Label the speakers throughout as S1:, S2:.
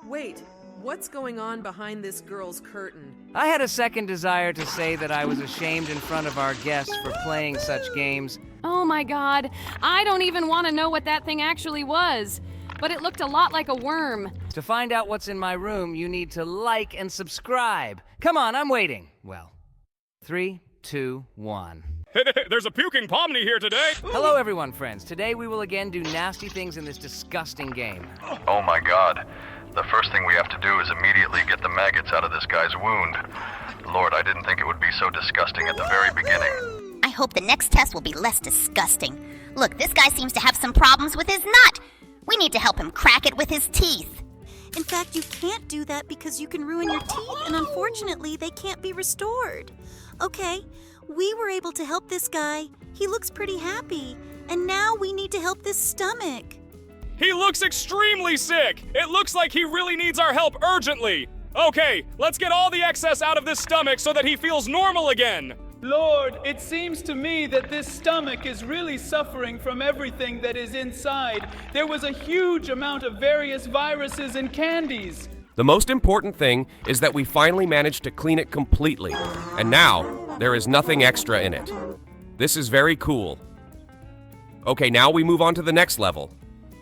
S1: Wait, what's going on behind this girl's curtain?
S2: I had a second desire to say that I was ashamed in front of our guests for playing such games.
S3: Oh my god, I don't even want to know what that thing actually was. But it looked a lot like a worm.
S2: To find out what's in my room, you need to like and subscribe. Come on, I'm waiting. Well, 3, 2, 1.
S4: There's a puking pomni here today!
S2: Hello everyone, friends. Today we will again do nasty things in this disgusting game.
S5: Oh my god. The first thing we have to do is immediately get the maggots out of this guy's wound. Lord, I didn't think it would be so disgusting at the very beginning.
S6: I hope the next test will be less disgusting. Look, this guy seems to have some problems with his nut. We need to help him crack it with his teeth.
S7: In fact, you can't do that because you can ruin your teeth, and unfortunately, they can't be restored. Okay, we were able to help this guy. He looks pretty happy. And now we need to help this stomach.
S4: He looks extremely sick! It looks like he really needs our help urgently! Okay, let's get all the excess out of this stomach so that he feels normal again!
S8: Lord, it seems to me that this stomach is really suffering from everything that is inside. There was a huge amount of various viruses and candies.
S9: The most important thing is that we finally managed to clean it completely, and now there is nothing extra in it. This is very cool. Okay, now we move on to the next level.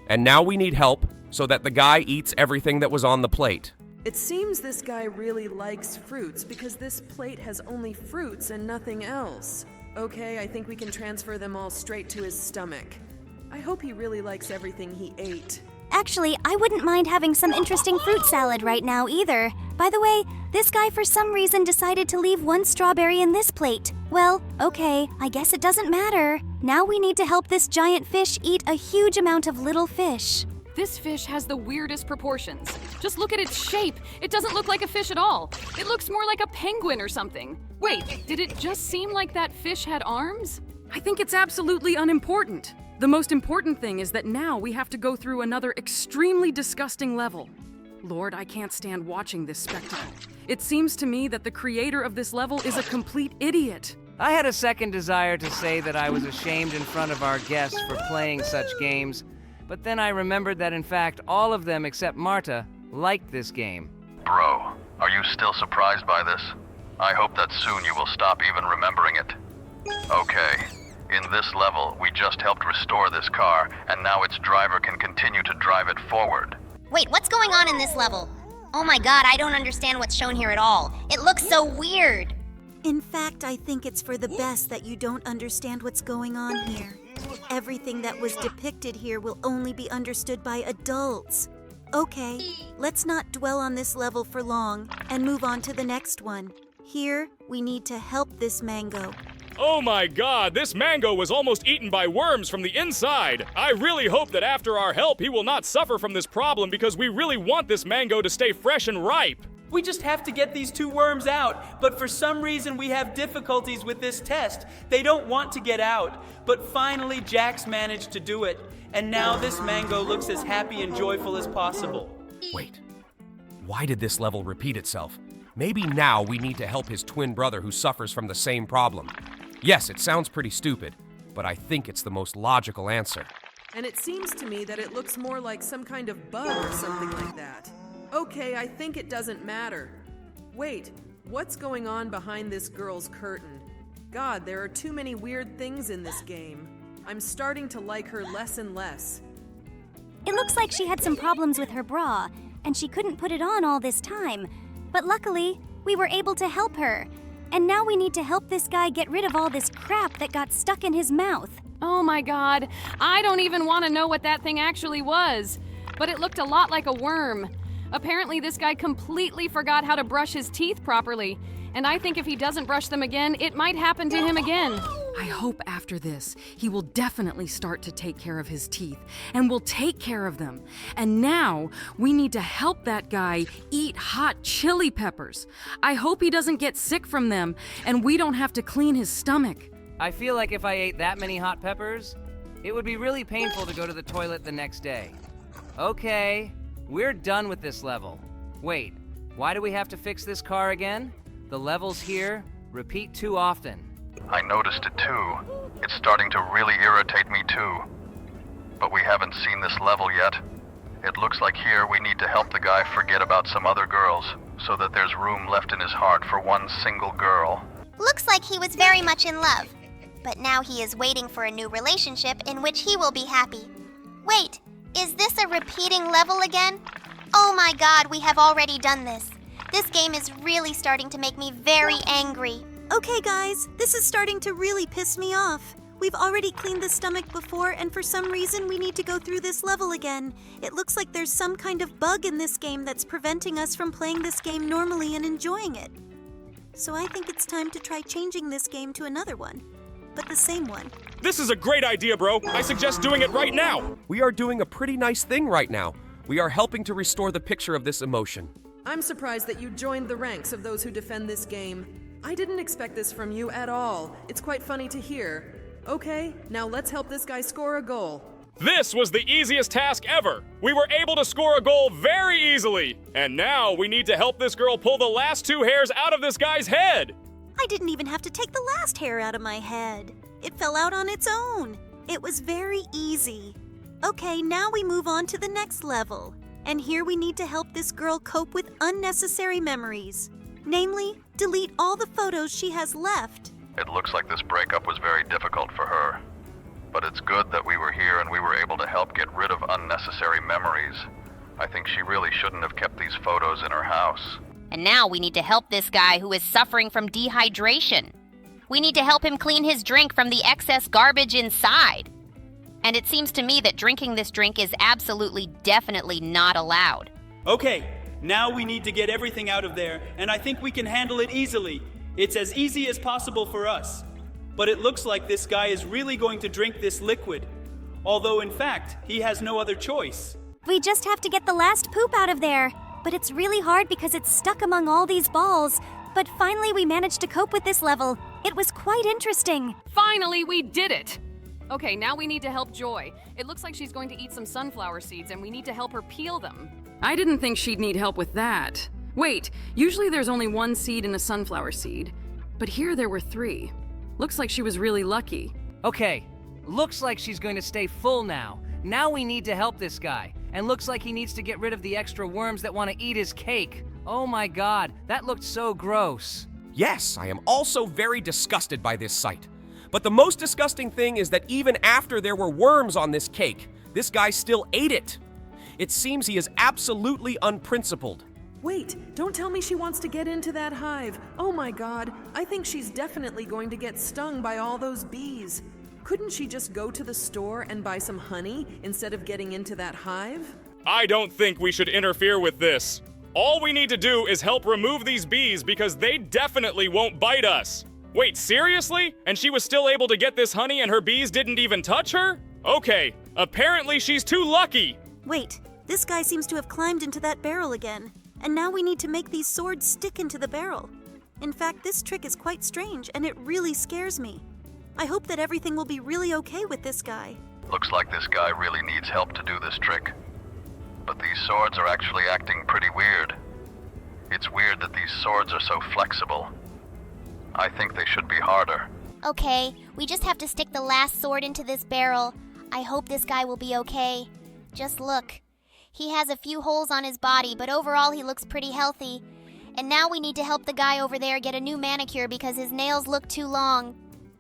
S9: And now we need help so that the guy eats everything that was on the plate.
S1: It seems this guy really likes fruits because this plate has only fruits and nothing else. Okay, I think we can transfer them all straight to his stomach. I hope he really likes everything he ate.
S10: Actually, I wouldn't mind having some interesting fruit salad right now either. By the way, this guy for some reason decided to leave one strawberry in this plate. Well, okay, I guess it doesn't matter. Now we need to help this giant fish eat a huge amount of little fish.
S3: This fish has the weirdest proportions. Just look at its shape. It doesn't look like a fish at all. It looks more like a penguin or something. Wait, did it just seem like that fish had arms?
S11: I think it's absolutely unimportant. The most important thing is that now we have to go through another extremely disgusting level. Lord, I can't stand watching this spectacle. It seems to me that the creator of this level is a complete idiot.
S2: I had a second desire to say that I was ashamed in front of our guests for playing such games, but then I remembered that in fact all of them except Marta liked this game.
S5: Bro, are you still surprised by this? I hope that soon you will stop even remembering it. Okay, in this level, we just helped restore this car, and now its driver can continue to drive it forward.
S6: Wait, what's going on in this level? Oh my god, I don't understand what's shown here at all. It looks so weird.
S7: In fact, I think it's for the best that you don't understand what's going on here. Everything that was depicted here will only be understood by adults. Okay, let's not dwell on this level for long and move on to the next one. Here, we need to help this mango.
S4: Oh my god, this mango was almost eaten by worms from the inside! I really hope that after our help he will not suffer from this problem because we really want this mango to stay fresh and ripe!
S8: We just have to get these two worms out, but for some reason we have difficulties with this test. They don't want to get out, but finally Jax managed to do it, and now this mango looks as happy and joyful as possible.
S9: Wait, why did this level repeat itself? Maybe now we need to help his twin brother who suffers from the same problem. Yes, it sounds pretty stupid, but I think it's the most logical answer.
S1: And it seems to me that it looks more like some kind of bug or something like that. Okay, I think it doesn't matter. Wait, what's going on behind this girl's curtain? God, there are too many weird things in this game. I'm starting to like her less and less.
S10: It looks like she had some problems with her bra, and she couldn't put it on all this time. But luckily, we were able to help her. And now we need to help this guy get rid of all this crap that got stuck in his mouth.
S3: Oh my god, I don't even want to know what that thing actually was. But it looked a lot like a worm. Apparently this guy completely forgot how to brush his teeth properly. And I think if he doesn't brush them again, it might happen to him again.
S11: I hope after this, he will definitely start to take care of his teeth, and will take care of them. And now, we need to help that guy eat hot chili peppers. I hope he doesn't get sick from them, and we don't have to clean his stomach.
S2: I feel like if I ate that many hot peppers, it would be really painful to go to the toilet the next day. Okay, we're done with this level. Wait, why do we have to fix this car again? The levels here repeat too often.
S5: I noticed it too. It's starting to really irritate me too. But we haven't seen this level yet. It looks like here we need to help the guy forget about some other girls, so that there's room left in his heart for one single girl.
S6: Looks like he was very much in love, but now he is waiting for a new relationship in which he will be happy. Wait, is this a repeating level again? Oh my god, we have already done this. This game is really starting to make me very angry.
S7: Okay, guys, this is starting to really piss me off. We've already cleaned the stomach before, and for some reason we need to go through this level again. It looks like there's some kind of bug in this game that's preventing us from playing this game normally and enjoying it. So I think it's time to try changing this game to another one, but the same one.
S4: This is a great idea, bro. I suggest doing it right now.
S9: We are doing a pretty nice thing right now. We are helping to restore the picture of this emotion.
S1: I'm surprised that you joined the ranks of those who defend this game. I didn't expect this from you at all. It's quite funny to hear. Okay, now let's help this guy score a goal.
S4: This was the easiest task ever. We were able to score a goal very easily. And now we need to help this girl pull the last 2 hairs out of this guy's head.
S7: I didn't even have to take the last hair out of my head. It fell out on its own. It was very easy. Okay, now we move on to the next level. And here we need to help this girl cope with unnecessary memories. Namely, delete all the photos she has left.
S5: It looks like this breakup was very difficult for her. But it's good that we were here and we were able to help get rid of unnecessary memories. I think she really shouldn't have kept these photos in her house.
S6: And now we need to help this guy who is suffering from dehydration. We need to help him clean his drink from the excess garbage inside. And it seems to me that drinking this drink is absolutely, definitely not allowed.
S8: Okay, now we need to get everything out of there, and I think we can handle it easily. It's as easy as possible for us. But it looks like this guy is really going to drink this liquid. Although, in fact, he has no other choice.
S10: We just have to get the last poop out of there. But it's really hard because it's stuck among all these balls. But finally we managed to cope with this level. It was quite interesting.
S3: Finally, we did it! Okay, now we need to help Joy. It looks like she's going to eat some sunflower seeds, and we need to help her peel them.
S11: I didn't think she'd need help with that. Wait, usually there's only 1 seed in a sunflower seed. But here there were 3. Looks like she was really lucky.
S2: Okay, looks like she's going to stay full now. Now we need to help this guy. And looks like he needs to get rid of the extra worms that want to eat his cake. Oh my god, that looked so gross.
S9: Yes, I am also very disgusted by this sight. But the most disgusting thing is that even after there were worms on this cake, this guy still ate it. It seems he is absolutely unprincipled.
S1: Wait, don't tell me she wants to get into that hive. Oh my god, I think she's definitely going to get stung by all those bees. Couldn't she just go to the store and buy some honey instead of getting into that hive?
S4: I don't think we should interfere with this. All we need to do is help remove these bees because they definitely won't bite us. Wait, seriously? And she was still able to get this honey and her bees didn't even touch her? Okay, apparently she's too lucky.
S7: Wait, this guy seems to have climbed into that barrel again. And now we need to make these swords stick into the barrel. In fact, this trick is quite strange and it really scares me. I hope that everything will be really okay with this guy.
S5: Looks like this guy really needs help to do this trick. But these swords are actually acting pretty weird. It's weird that these swords are so flexible. I think they should be harder.
S6: Okay, we just have to stick the last sword into this barrel. I hope this guy will be okay. Just look. He has a few holes on his body, but overall he looks pretty healthy. And now we need to help the guy over there get a new manicure because his nails look too long.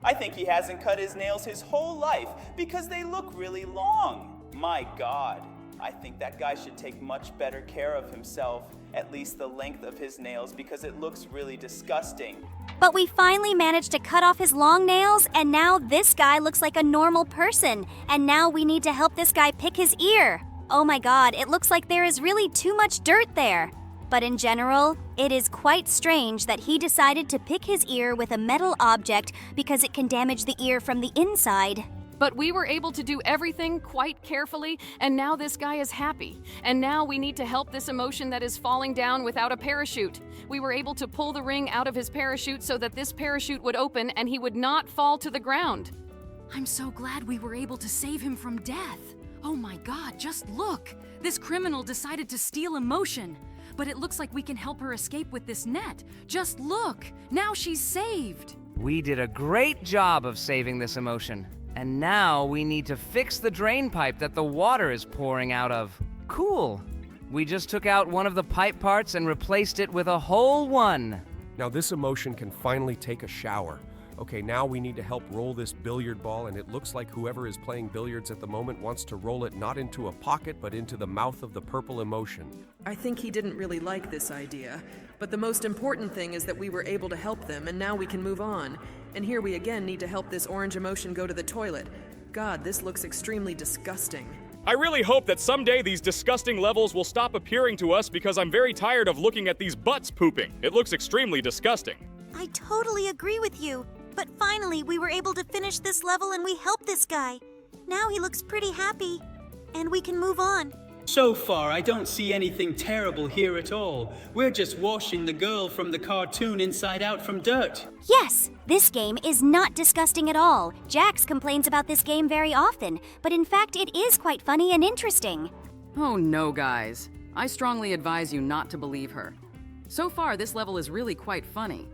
S8: I think he hasn't cut his nails his whole life because they look really long. My God, I think that guy should take much better care of himself, at least the length of his nails, because it looks really disgusting.
S10: But we finally managed to cut off his long nails, and now this guy looks like a normal person. And now we need to help this guy pick his ear. Oh my god, it looks like there is really too much dirt there. But in general, it is quite strange that he decided to pick his ear with a metal object because it can damage the ear from the inside.
S3: But we were able to do everything quite carefully, and now this guy is happy. And now we need to help this emotion that is falling down without a parachute. We were able to pull the ring out of his parachute so that this parachute would open and he would not fall to the ground.
S11: I'm so glad we were able to save him from death. Oh my god, just look! This criminal decided to steal emotion. But it looks like we can help her escape with this net. Just look! Now she's saved!
S2: We did a great job of saving this emotion. And now we need to fix the drain pipe that the water is pouring out of. Cool. We just took out one of the pipe parts and replaced it with a whole one.
S9: Now this emotion can finally take a shower. Okay, now we need to help roll this billiard ball, and it looks like whoever is playing billiards at the moment wants to roll it not into a pocket, but into the mouth of the purple emotion.
S1: I think he didn't really like this idea, but the most important thing is that we were able to help them, and now we can move on. And here we again need to help this orange emotion go to the toilet. God, this looks extremely disgusting.
S4: I really hope that someday these disgusting levels will stop appearing to us because I'm very tired of looking at these butts pooping. It looks extremely disgusting.
S7: I totally agree with you. But finally, we were able to finish this level and we helped this guy. Now he looks pretty happy, and we can move on.
S8: So far, I don't see anything terrible here at all. We're just washing the girl from the cartoon inside out from dirt.
S10: Yes, this game is not disgusting at all. Jax complains about this game very often, but in fact it is quite funny and interesting.
S11: Oh no, guys. I strongly advise you not to believe her. So far, this level is really quite funny.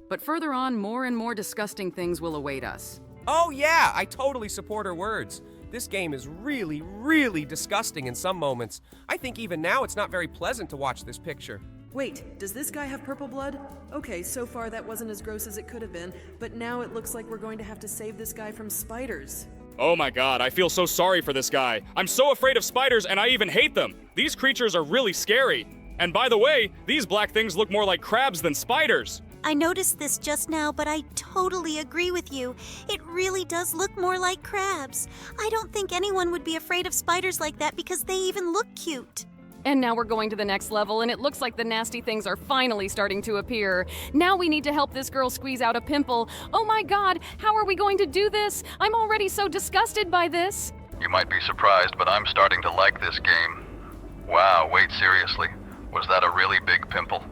S11: But further on, more and more disgusting things will await us.
S9: Oh yeah, I totally support her words. This game is really, really disgusting in some moments. I think even now it's not very pleasant to watch this picture.
S1: Wait, does this guy have purple blood? Okay, so far that wasn't as gross as it could have been, but now it looks like we're going to have to save this guy from spiders.
S4: Oh my god, I feel so sorry for this guy. I'm so afraid of spiders and I even hate them. These creatures are really scary. And by the way, these black things look more like crabs than spiders.
S7: I noticed this just now, but I totally agree with you. It really does look more like crabs. I don't think anyone would be afraid of spiders like that because they even look cute.
S3: And now we're going to the next level, and it looks like the nasty things are finally starting to appear. Now we need to help this girl squeeze out a pimple. Oh my god, how are we going to do this? I'm already so disgusted by this.
S5: You might be surprised, but I'm starting to like this game. Wow, wait, seriously? Was that a really big pimple?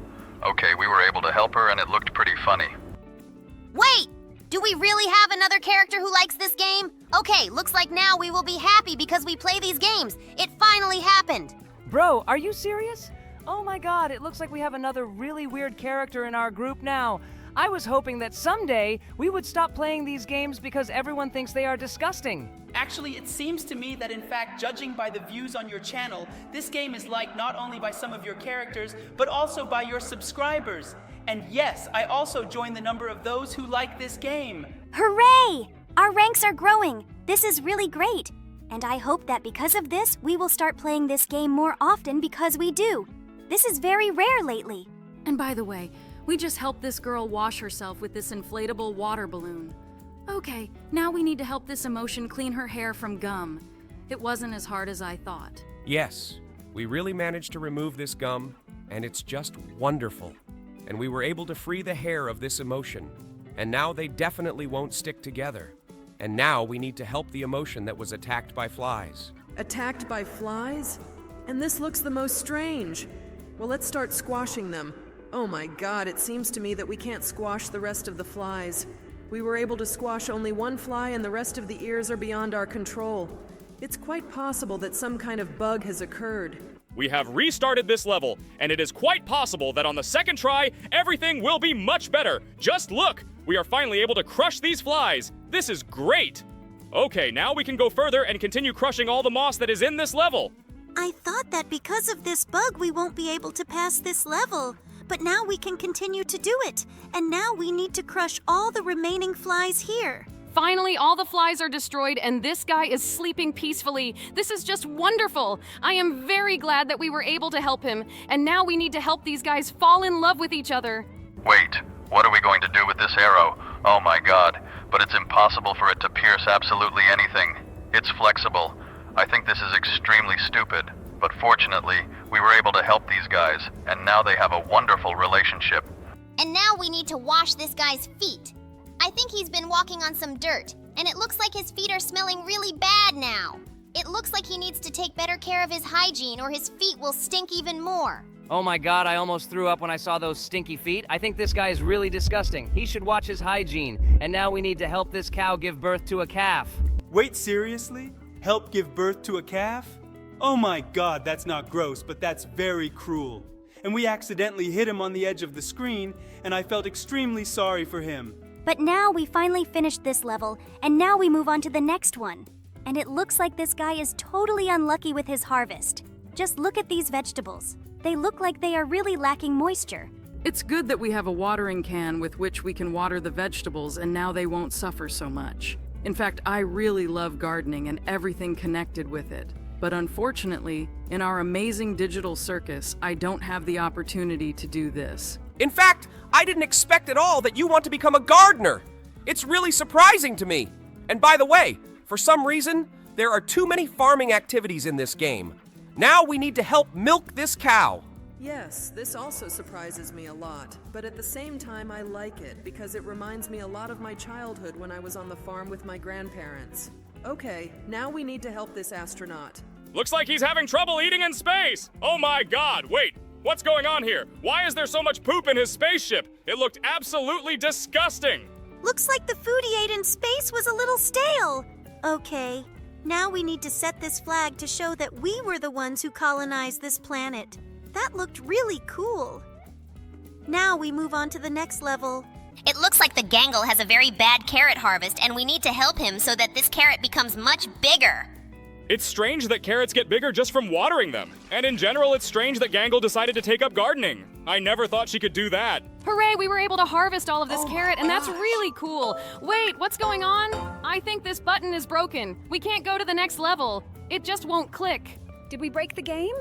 S5: Okay, we were able to help her and it looked pretty funny.
S6: Wait! Do we really have another character who likes this game? Okay, looks like now we will be happy because we play these games. It finally happened.
S2: Bro, are you serious? Oh my god, it looks like we have another really weird character in our group now. I was hoping that someday we would stop playing these games because everyone thinks they are disgusting.
S8: Actually, it seems to me that in fact, judging by the views on your channel, this game is liked not only by some of your characters, but also by your subscribers. And yes, I also join the number of those who like this game.
S10: Hooray! Our ranks are growing. This is really great. And I hope that because of this, we will start playing this game more often because we do. This is very rare lately.
S11: And by the way, we just helped this girl wash herself with this inflatable water balloon. Okay, now we need to help this emotion clean her hair from gum. It wasn't as hard as I thought.
S9: Yes, we really managed to remove this gum, and it's just wonderful. And we were able to free the hair of this emotion, and now they definitely won't stick together. And now we need to help the emotion that was attacked by flies.
S1: Attacked by flies? And this looks the most strange. Well, let's start squashing them. Oh my god, it seems to me that we can't squash the rest of the flies. We were able to squash only one fly and the rest of the ears are beyond our control. It's quite possible that some kind of bug has occurred.
S4: We have restarted this level, and it is quite possible that on the second try, everything will be much better. Just look! We are finally able to crush these flies. This is great! Okay, now we can go further and continue crushing all the moss that is in this level.
S7: I thought that because of this bug we won't be able to pass this level. But now we can continue to do it. And now we need to crush all the remaining flies here.
S3: Finally, all the flies are destroyed and this guy is sleeping peacefully. This is just wonderful. I am very glad that we were able to help him. And now we need to help these guys fall in love with each other.
S5: Wait, what are we going to do with this arrow? Oh my god, but it's impossible for it to pierce absolutely anything. It's flexible. I think this is extremely stupid. But fortunately, we were able to help these guys, and now they have a wonderful relationship.
S6: And now we need to wash this guy's feet. I think he's been walking on some dirt, and it looks like his feet are smelling really bad now. It looks like he needs to take better care of his hygiene or his feet will stink even more.
S2: Oh my god, I almost threw up when I saw those stinky feet. I think this guy is really disgusting. He should watch his hygiene. And now we need to help this cow give birth to a calf.
S8: Wait, seriously? Help give birth to a calf? Oh my god, that's not gross, but that's very cruel. And we accidentally hit him on the edge of the screen, and I felt extremely sorry for him.
S10: But now we finally finished this level, and now we move on to the next one. And it looks like this guy is totally unlucky with his harvest. Just look at these vegetables. They look like they are really lacking moisture.
S11: It's good that we have a watering can with which we can water the vegetables, and now they won't suffer so much. In fact, I really love gardening and everything connected with it. But unfortunately, in our amazing digital circus, I don't have the opportunity to do this.
S9: In fact, I didn't expect at all that you want to become a gardener. It's really surprising to me. And by the way, for some reason, there are too many farming activities in this game. Now we need to help milk this cow.
S1: Yes, this also surprises me a lot, but at the same time I like it because it reminds me a lot of my childhood when I was on the farm with my grandparents. Okay, now we need to help this astronaut.
S4: Looks like he's having trouble eating in space! Oh my god, wait! What's going on here? Why is there so much poop in his spaceship? It looked absolutely disgusting!
S7: Looks like the food he ate in space was a little stale. Okay, now we need to set this flag to show that we were the ones who colonized this planet. That looked really cool. Now we move on to the next level.
S6: It looks like the Gangle has a very bad carrot harvest, and we need to help him so that this carrot becomes much bigger.
S4: It's strange that carrots get bigger just from watering them. And in general, it's strange that Gangle decided to take up gardening. I never thought she could do that.
S3: Hooray, we were able to harvest all of this carrot, and that's really cool. Wait, what's going on? I think this button is broken. We can't go to the next level. It just won't click.
S12: Did we break the game?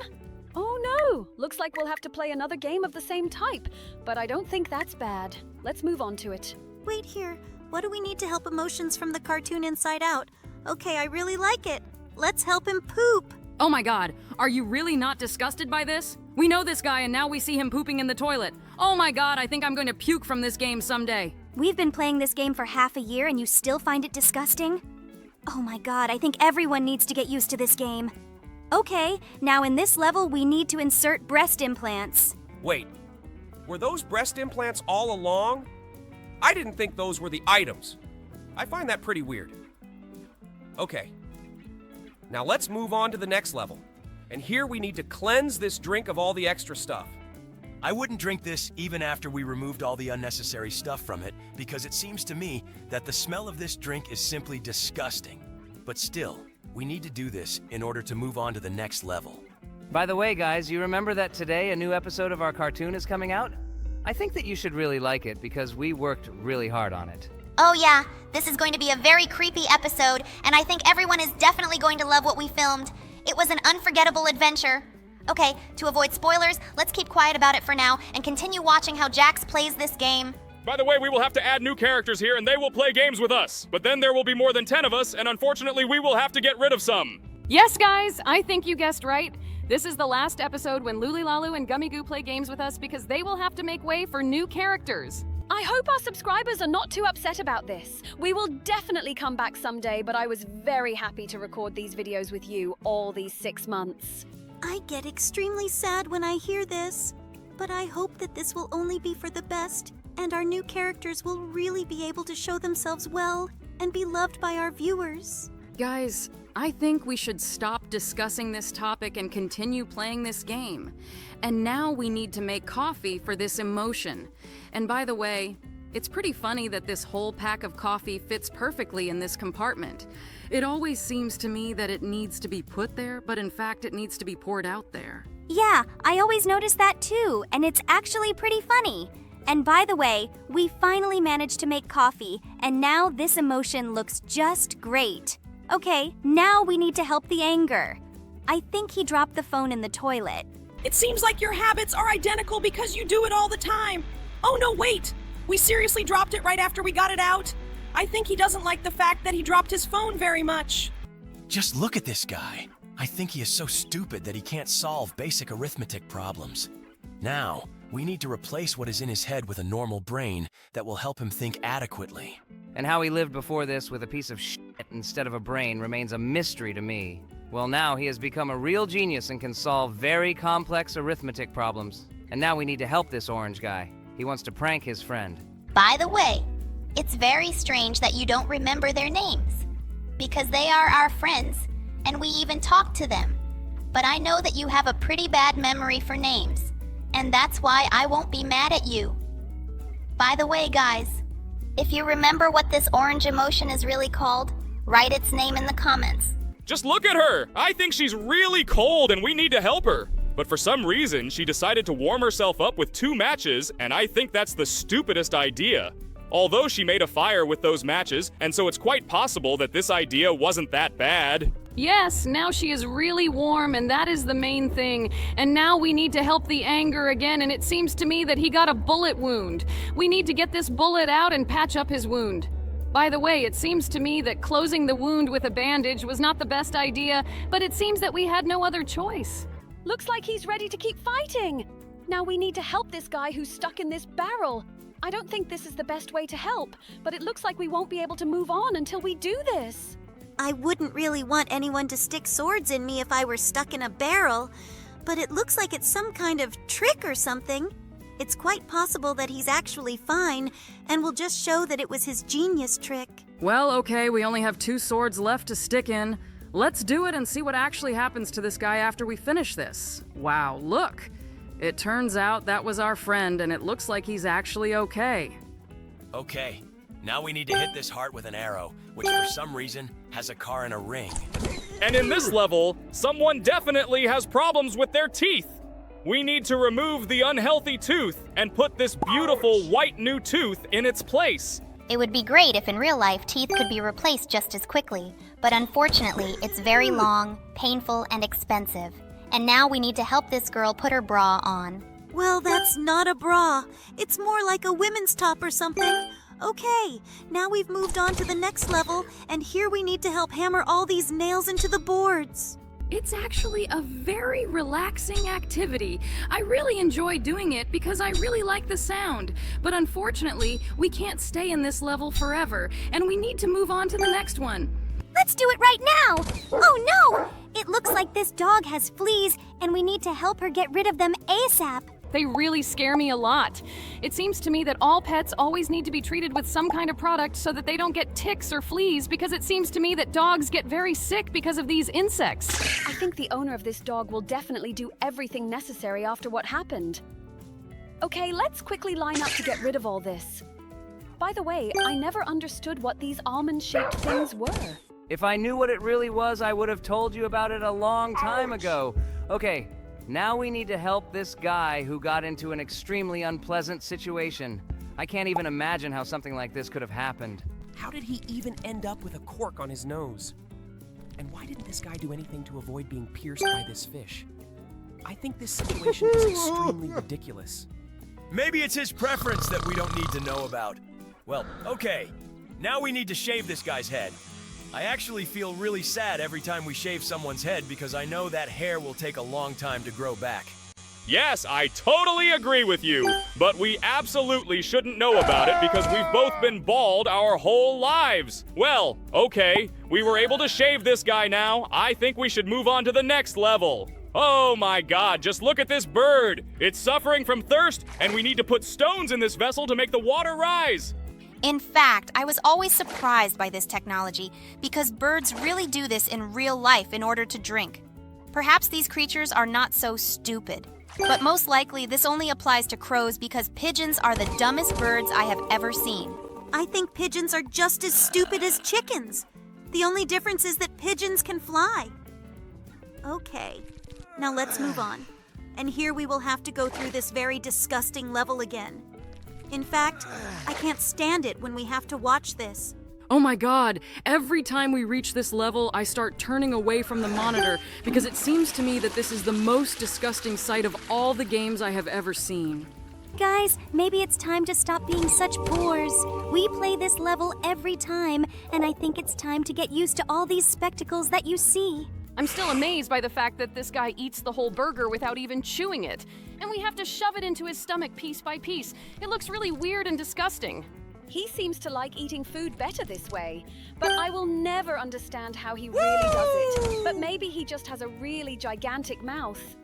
S12: Oh no! Looks like we'll have to play another game of the same type. But I don't think that's bad. Let's move on to it.
S7: Wait here. What do we need to help emotions from the cartoon Inside Out? Okay, I really like it. Let's help him poop.
S11: Oh my god, are you really not disgusted by this? We know this guy and now we see him pooping in the toilet. Oh my god, I think I'm going to puke from this game someday.
S10: We've been playing this game for half a year and you still find it disgusting? Oh my god, I think everyone needs to get used to this game. Okay, now in this level we need to insert breast implants.
S9: Wait, were those breast implants all along? I didn't think those were the items. I find that pretty weird. Okay, now let's move on to the next level. And here we need to cleanse this drink of all the extra stuff.
S13: I wouldn't drink this even after we removed all the unnecessary stuff from it, because it seems to me that the smell of this drink is simply disgusting. But still, we need to do this in order to move on to the next level.
S2: By the way, guys, you remember that today a new episode of our cartoon is coming out? I think that you should really like it because we worked really hard on it.
S6: Oh yeah, this is going to be a very creepy episode, and I think everyone is definitely going to love what we filmed. It was an unforgettable adventure. Okay, to avoid spoilers, let's keep quiet about it for now and continue watching how Jax plays this game.
S4: By the way, we will have to add new characters here and they will play games with us. But then there will be more than 10 of us, and unfortunately we will have to get rid of some.
S3: Yes, guys, I think you guessed right. This is the last episode when Lulilalu and Gummy Goo play games with us because they will have to make way for new characters.
S12: I hope our subscribers are not too upset about this. We will definitely come back someday, but I was very happy to record these videos with you all these 6 months.
S7: I get extremely sad when I hear this, but I hope that this will only be for the best, and our new characters will really be able to show themselves well and be loved by our viewers.
S11: Guys, I think we should stop discussing this topic and continue playing this game. And now we need to make coffee for this emotion. And by the way, it's pretty funny that this whole pack of coffee fits perfectly in this compartment. It always seems to me that it needs to be put there, but in fact it needs to be poured out there.
S10: Yeah, I always notice that too, and it's actually pretty funny. And by the way, we finally managed to make coffee, and now this emotion looks just great. Okay, now we need to help the anger. I think he dropped the phone in the toilet.
S14: It seems like your habits are identical because you do it all the time. Oh no, wait! We seriously dropped it right after we got it out? I think he doesn't like the fact that he dropped his phone very much.
S13: Just look at this guy. I think he is so stupid that he can't solve basic arithmetic problems. Now, we need to replace what is in his head with a normal brain that will help him think adequately.
S2: And how he lived before this with a piece of shit instead of a brain remains a mystery to me. Well, now he has become a real genius and can solve very complex arithmetic problems. And now we need to help this orange guy. He wants to prank his friend.
S6: By the way, it's very strange that you don't remember their names, because they are our friends, and we even talked to them. But I know that you have a pretty bad memory for names, and that's why I won't be mad at you. By the way, guys, if you remember what this orange emotion is really called, write its name in the comments.
S4: Just look at her! I think she's really cold and we need to help her. But for some reason, she decided to warm herself up with 2 matches, and I think that's the stupidest idea. Although she made a fire with those matches, and so it's quite possible that this idea wasn't that bad.
S3: Yes, now she is really warm, and that is the main thing. And now we need to help the anger again, and it seems to me that he got a bullet wound. We need to get this bullet out and patch up his wound. By the way, it seems to me that closing the wound with a bandage was not the best idea, but it seems that we had no other choice.
S12: Looks like he's ready to keep fighting. Now we need to help this guy who's stuck in this barrel. I don't think this is the best way to help, but it looks like we won't be able to move on until we do this.
S7: I wouldn't really want anyone to stick swords in me if I were stuck in a barrel, but it looks like it's some kind of trick or something. It's quite possible that he's actually fine, and will just show that it was his genius trick.
S11: Well, okay, we only have 2 swords left to stick in. Let's do it and see what actually happens to this guy after we finish this. Wow, look! It turns out that was our friend, and it looks like he's actually okay.
S13: Okay, now we need to hit this heart with an arrow, which for some reason has a car in a ring.
S4: And in this level, someone definitely has problems with their teeth. We need to remove the unhealthy tooth and put this beautiful white new tooth in its place.
S6: It would be great if in real life teeth could be replaced just as quickly, but unfortunately it's very long, painful, and expensive. And now we need to help this girl put her bra on.
S7: Well, that's not a bra. It's more like a women's top or something. Okay, now we've moved on to the next level, and here we need to help hammer all these nails into the boards.
S11: It's actually a very relaxing activity. I really enjoy doing it because I really like the sound. But unfortunately, we can't stay in this level forever, and we need to move on to the next one.
S10: Let's do it right now! Oh no! It looks like this dog has fleas, and we need to help her get rid of them ASAP.
S3: They really scare me a lot. It seems to me that all pets always need to be treated with some kind of product so that they don't get ticks or fleas, because it seems to me that dogs get very sick because of these insects.
S12: I think the owner of this dog will definitely do everything necessary after what happened. Okay, let's quickly line up to get rid of all this. By the way, I never understood what these almond-shaped things were.
S2: If I knew what it really was, I would have told you about it a long time ago. Okay, now we need to help this guy who got into an extremely unpleasant situation. I can't even imagine how something like this could have happened.
S15: How did he even end up with a cork on his nose? And why didn't this guy do anything to avoid being pierced by this fish? I think this situation is extremely ridiculous.
S13: Maybe it's his preference that we don't need to know about. Well, okay. Now we need to shave this guy's head. I actually feel really sad every time we shave someone's head because I know that hair will take a long time to grow back.
S4: Yes, I totally agree with you, but we absolutely shouldn't know about it because we've both been bald our whole lives. Well, okay, we were able to shave this guy now. I think we should move on to the next level. Oh my god, just look at this bird. It's suffering from thirst, and we need to put stones in this vessel to make the water rise.
S6: In fact, I was always surprised by this technology because birds really do this in real life in order to drink. Perhaps these creatures are not so stupid, but most likely this only applies to crows because pigeons are the dumbest birds I have ever seen.
S7: I think pigeons are just as stupid as chickens. The only difference is that pigeons can fly. Okay, now let's move on. And here we will have to go through this very disgusting level again. In fact, I can't stand it when we have to watch this.
S11: Oh my god, every time we reach this level, I start turning away from the monitor because it seems to me that this is the most disgusting sight of all the games I have ever seen.
S10: Guys, maybe it's time to stop being such bores. We play this level every time, and I think it's time to get used to all these spectacles that you see.
S3: I'm still amazed by the fact that this guy eats the whole burger without even chewing it. And we have to shove it into his stomach piece by piece. It looks really weird and disgusting.
S12: He seems to like eating food better this way, but I will never understand how he really does it. But maybe he just has a really gigantic mouth.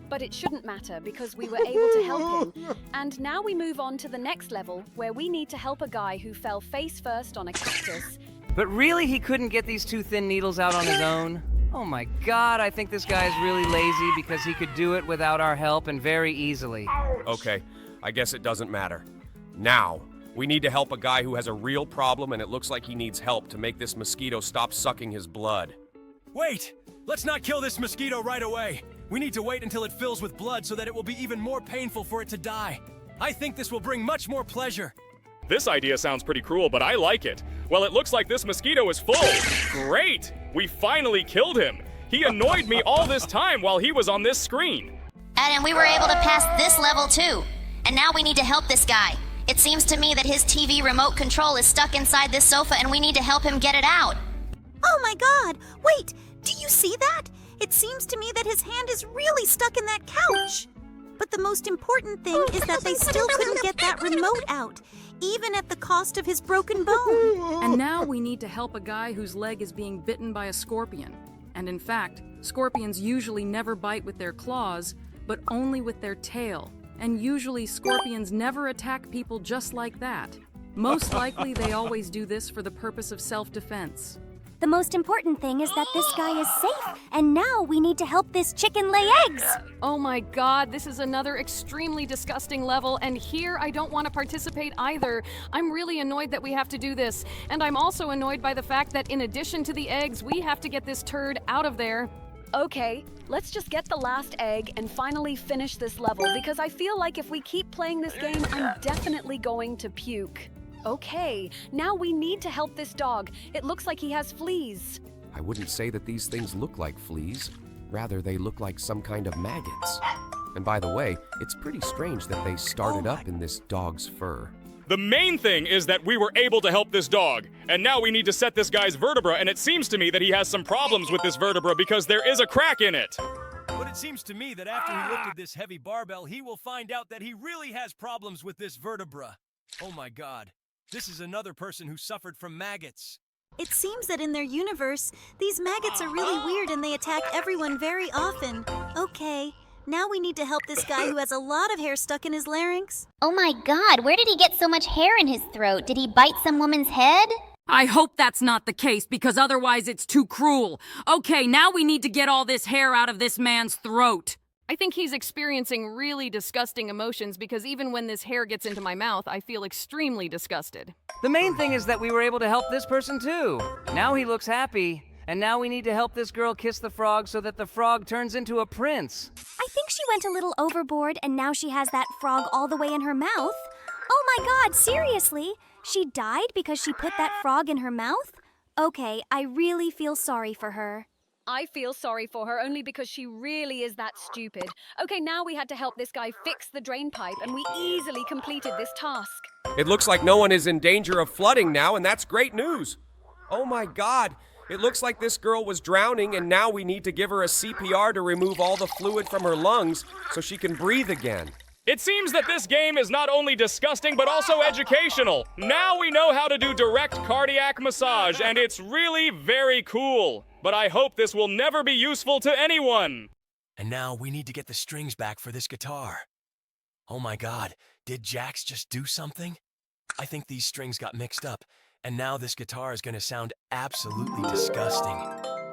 S12: But it shouldn't matter because we were able to help him. And now we move on to the next level where we need to help a guy who fell face first on a cactus.
S2: But really, he couldn't get these 2 thin needles out on his own? Oh my god, I think this guy is really lazy because he could do it without our help and very easily.
S9: Okay, I guess it doesn't matter. Now, we need to help a guy who has a real problem and it looks like he needs help to make this mosquito stop sucking his blood.
S13: Wait! Let's not kill this mosquito right away. We need to wait until it fills with blood so that it will be even more painful for it to die. I think this will bring much more pleasure.
S4: This idea sounds pretty cruel, but I like it. Well, it looks like this mosquito is full. Great! We finally killed him. He annoyed me all this time while he was on this screen.
S6: And we were able to pass this level too. And now we need to help this guy. It seems to me that his TV remote control is stuck inside this sofa and we need to help him get it out.
S7: Oh my god! Wait! Do you see that? It seems to me that his hand is really stuck in that couch. But the most important thing is that they still couldn't get that remote out, even at the cost of his broken bone.
S11: And now we need to help a guy whose leg is being bitten by a scorpion. And in fact, scorpions usually never bite with their claws, but only with their tail. And usually scorpions never attack people just like that. Most likely they always do this for the purpose of self-defense.
S10: The most important thing is that this guy is safe, and now we need to help this chicken lay eggs.
S3: Oh my god, this is another extremely disgusting level, and here I don't want to participate either. I'm really annoyed that we have to do this, and I'm also annoyed by the fact that in addition to the eggs, we have to get this turd out of there.
S12: Okay, let's just get the last egg and finally finish this level, because I feel like if we keep playing this game, I'm definitely going to puke. Okay, now we need to help this dog. It looks like he has fleas.
S9: I wouldn't say that these things look like fleas. Rather, they look like some kind of maggots. And by the way, it's pretty strange that they started up in this dog's fur.
S4: The main thing is that we were able to help this dog, and now we need to set this guy's vertebra, and it seems to me that he has some problems with this vertebra because there is a crack in it.
S13: But it seems to me that after he lifted this heavy barbell, he will find out that he really has problems with this vertebra. Oh my god. This is another person who suffered from maggots.
S7: It seems that in their universe, these maggots are really weird and they attack everyone very often. Okay, now we need to help this guy who has a lot of hair stuck in his larynx.
S6: Oh my god, where did he get so much hair in his throat? Did he bite some woman's head?
S11: I hope that's not the case, because otherwise it's too cruel. Okay, now we need to get all this hair out of this man's throat.
S3: I think he's experiencing really disgusting emotions because even when this hair gets into my mouth, I feel extremely disgusted.
S2: The main thing is that we were able to help this person too. Now he looks happy, and now we need to help this girl kiss the frog so that the frog turns into a prince.
S10: I think she went a little overboard and now she has that frog all the way in her mouth. Oh my god, seriously? She died because she put that frog in her mouth? Okay, I really feel sorry for her.
S12: I feel sorry for her only because she really is that stupid. Okay, now we had to help this guy fix the drain pipe, and we easily completed this task.
S9: It looks like no one is in danger of flooding now, and that's great news. Oh my god, it looks like this girl was drowning, and now we need to give her a CPR to remove all the fluid from her lungs so she can breathe again.
S4: It seems that this game is not only disgusting, but also educational. Now we know how to do direct cardiac massage, and it's really very cool. But I hope this will never be useful to anyone.
S13: And now we need to get the strings back for this guitar. Oh my god, did Jax just do something? I think these strings got mixed up, and now this guitar is gonna sound absolutely disgusting.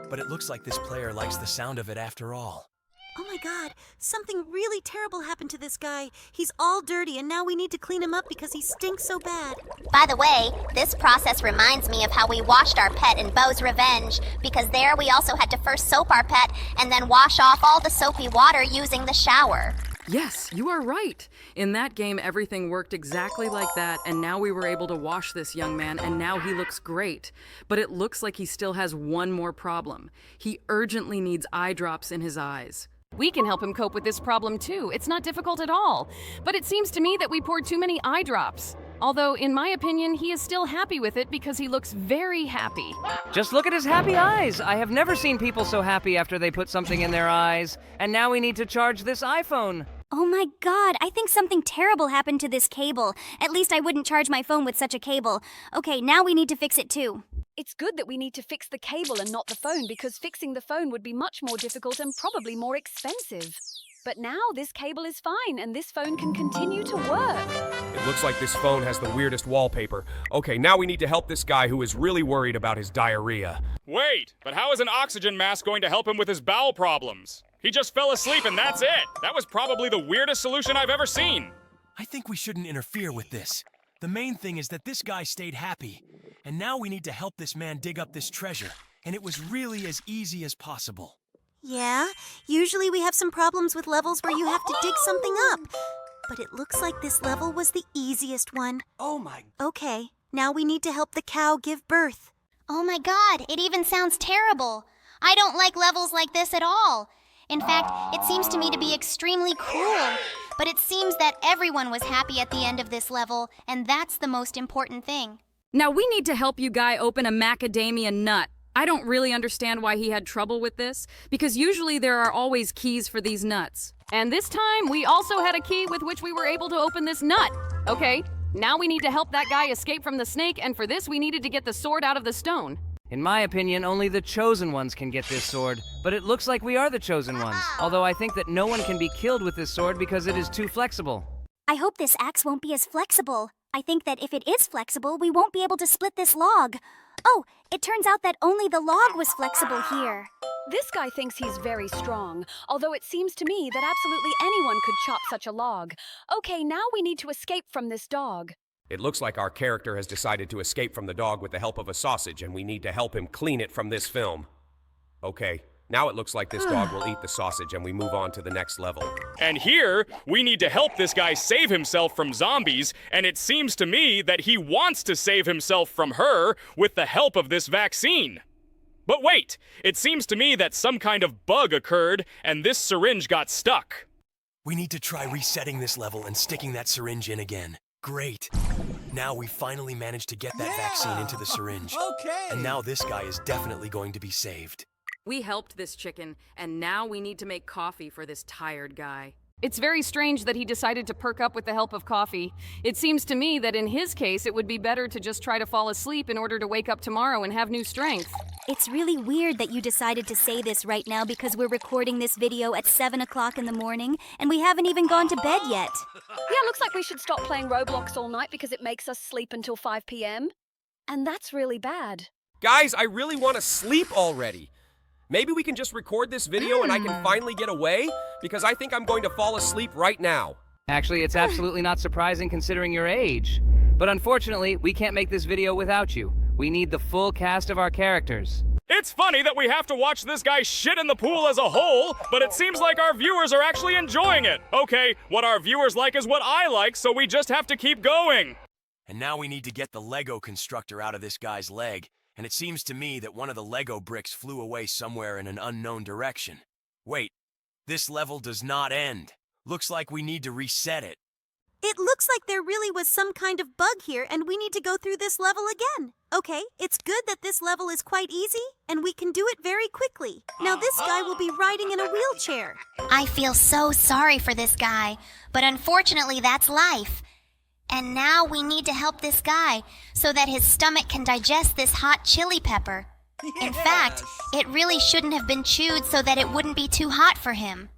S13: But it looks like this player likes the sound of it after all.
S7: Oh my god, something really terrible happened to this guy. He's all dirty and now we need to clean him up because he stinks so bad.
S6: By the way, this process reminds me of how we washed our pet in Beau's Revenge, because there we also had to first soap our pet and then wash off all the soapy water using the shower.
S11: Yes, you are right. In that game, everything worked exactly like that, and now we were able to wash this young man, and now he looks great. But it looks like he still has one more problem. He urgently needs eye drops in his eyes.
S3: We can help him cope with this problem too. It's not difficult at all. But it seems to me that we poured too many eye drops. Although, in my opinion, he is still happy with it because he looks very happy.
S2: Just look at his happy eyes. I have never seen people so happy after they put something in their eyes. And now we need to charge this iPhone.
S10: Oh my god, I think something terrible happened to this cable. At least I wouldn't charge my phone with such a cable. Okay, now we need to fix it too.
S12: It's good that we need to fix the cable and not the phone, because fixing the phone would be much more difficult and probably more expensive. But now this cable is fine and this phone can continue to work.
S9: It looks like this phone has the weirdest wallpaper. Okay, now we need to help this guy who is really worried about his diarrhea.
S4: Wait, but how is an oxygen mask going to help him with his bowel problems? He just fell asleep and that's it. That was probably the weirdest solution I've ever seen.
S13: I think we shouldn't interfere with this. The main thing is that this guy stayed happy. And now we need to help this man dig up this treasure. and it was really as easy as possible.
S7: Yeah, usually we have some problems with levels where you have to dig something up. But it looks like this level was the easiest one.
S15: Oh my...
S7: Okay, now we need to help the cow give birth.
S6: Oh my god, it even sounds terrible. I don't like levels like this at all. In fact, it seems to me to be extremely cruel. But it seems that everyone was happy at the end of this level, and that's the most important thing.
S11: Now we need to help you guy open a macadamia nut. I don't really understand why he had trouble with this, because usually there are always keys for these nuts.
S3: And this time, we also had a key with which we were able to open this nut. Okay, now we need to help that guy escape from the snake, and for this we needed to get the sword out of the stone.
S2: In my opinion, only the chosen ones can get this sword, but it looks like we are the chosen ones. Although I think that no one can be killed with this sword because it is too flexible.
S10: I hope this axe won't be as flexible. I think that if it is flexible, we won't be able to split this log. Oh, it turns out that only the log was flexible here.
S12: This guy thinks he's very strong, although it seems to me that absolutely anyone could chop such a log. Okay, now we need to escape from this dog.
S9: It looks like our character has decided to escape from the dog with the help of a sausage, and we need to help him clean it from this film. Okay, now it looks like this dog will eat the sausage, and we move on to the next level.
S4: And here, we need to help this guy save himself from zombies, and it seems to me that he wants to save himself from her with the help of this vaccine. But wait, it seems to me that some kind of bug occurred, and this syringe got stuck.
S13: We need to try resetting this level and sticking that syringe in again. Great. Now we finally managed to get that vaccine into the syringe.
S15: Okay.
S13: And now this guy is definitely going to be saved.
S11: We helped this chicken, and now we need to make coffee for this tired guy.
S3: It's very strange that he decided to perk up with the help of coffee. It seems to me that in his case, it would be better to just try to fall asleep in order to wake up tomorrow and have new strength.
S10: It's really weird that you decided to say this right now because we're recording this video at 7 o'clock in the morning, and we haven't even gone to bed yet.
S12: Yeah, looks like we should stop playing Roblox all night because it makes us sleep until 5 p.m. And that's really bad.
S9: Guys, I really want to sleep already. Maybe we can just record this video and I can finally get away, because I think I'm going to fall asleep right now.
S2: Actually, it's absolutely not surprising considering your age. But unfortunately, we can't make this video without you. We need the full cast of our characters.
S4: It's funny that we have to watch this guy shit in the pool as a whole, but it seems like our viewers are actually enjoying it. Okay, what our viewers like is what I like, so we just have to keep going.
S13: And now we need to get the Lego constructor out of this guy's leg. And it seems to me that one of the Lego bricks flew away somewhere in an unknown direction. Wait, this level does not end. Looks like we need to reset it.
S7: It looks like there really was some kind of bug here, and we need to go through this level again. Okay, it's good that this level is quite easy, and we can do it very quickly. Now this guy will be riding in a wheelchair.
S6: I feel so sorry for this guy, but unfortunately that's life. And now we need to help this guy so that his stomach can digest this hot chili pepper. In fact, it really shouldn't have been chewed so that it wouldn't be too hot for him.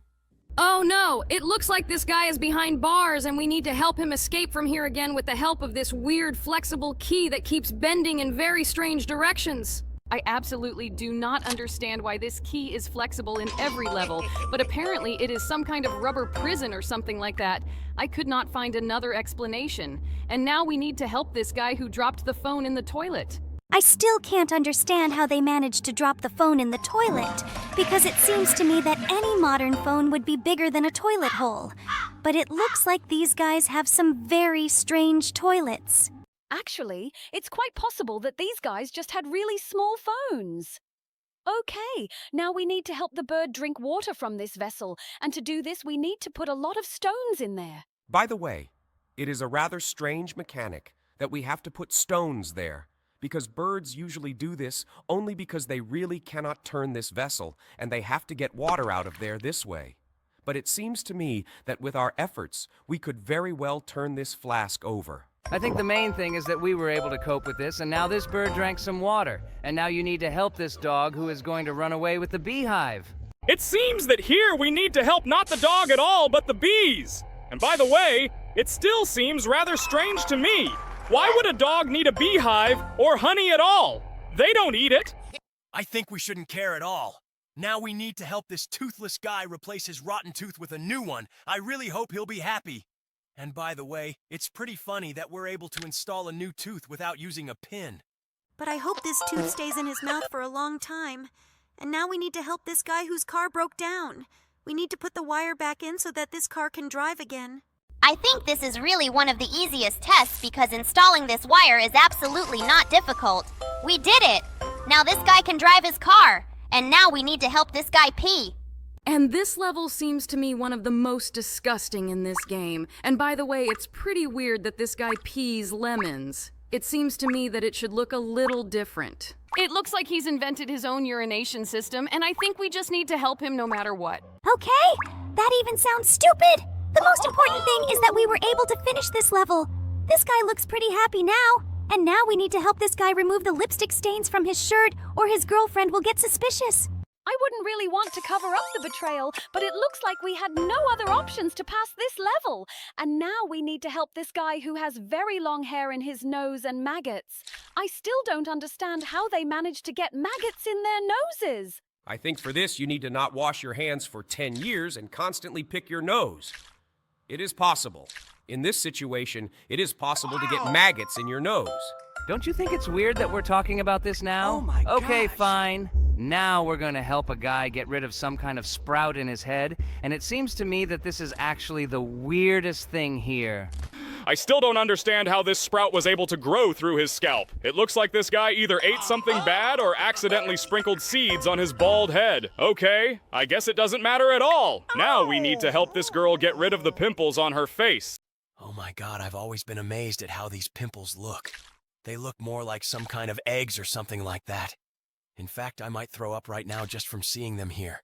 S3: Oh no, it looks like this guy is behind bars and we need to help him escape from here again with the help of this weird flexible key that keeps bending in very strange directions. I absolutely do not understand why this key is flexible in every level, but apparently it is some kind of rubber prison or something like that. I could not find another explanation. And now we need to help this guy who dropped the phone in the toilet.
S10: I still can't understand how they managed to drop the phone in the toilet, because it seems to me that any modern phone would be bigger than a toilet hole. But it looks like these guys have some very strange toilets.
S12: Actually, it's quite possible that these guys just had really small phones. Okay, now we need to help the bird drink water from this vessel, and to do this we need to put a lot of stones in there.
S9: By the way, it is a rather strange mechanic that we have to put stones there, because birds usually do this only because they really cannot turn this vessel, and they have to get water out of there this way. But it seems to me that with our efforts, we could very well turn this flask over.
S2: I think the main thing is that we were able to cope with this, and now this bird drank some water. And now you need to help this dog who is going to run away with the beehive.
S4: It seems that here we need to help not the dog at all, but the bees. And by the way, it still seems rather strange to me. Why would a dog need a beehive or honey at all? They don't eat it.
S13: I think we shouldn't care at all. Now we need to help this toothless guy replace his rotten tooth with a new one. I really hope he'll be happy. And by the way, it's pretty funny that we're able to install a new tooth without using a pin.
S7: but I hope this tooth stays in his mouth for a long time. And now we need to help this guy whose car broke down. We need to put the wire back in so that this car can drive again.
S6: I think this is really one of the easiest tests because installing this wire is absolutely not difficult. We did it! Now this guy can drive his car. And now we need to help this guy pee.
S11: And this level seems to me one of the most disgusting in this game. And by the way, it's pretty weird that this guy pees lemons. It seems to me that it should look a little different.
S3: It looks like he's invented his own urination system, and I think we just need to help him no matter what.
S10: Okay, that even sounds stupid. The most important thing is that we were able to finish this level. This guy looks pretty happy now. And now we need to help this guy remove the lipstick stains from his shirt, or his girlfriend will get suspicious.
S12: I wouldn't really want to cover up the betrayal, but it looks like we had no other options to pass this level. And now we need to help this guy who has very long hair in his nose and maggots. I still don't understand how they managed to get maggots in their noses.
S9: I think for this, you need to not wash your hands for 10 years and constantly pick your nose. It is possible. In this situation, it is possible to get maggots in your nose.
S2: Don't you think it's weird that we're talking about this now?
S15: Oh my
S2: Okay,
S15: gosh.
S2: fine. Now we're gonna help a guy get rid of some kind of sprout in his head, and it seems to me that this is actually the weirdest thing here.
S4: I still don't understand how this sprout was able to grow through his scalp. It looks like this guy either ate something bad or accidentally sprinkled seeds on his bald head. Okay, I guess it doesn't matter at all. Now we need to help this girl get rid of the pimples on her face.
S13: Oh my god, I've always been amazed at how these pimples look. They look more like some kind of eggs or something like that. In fact, I might throw up right now just from seeing them here.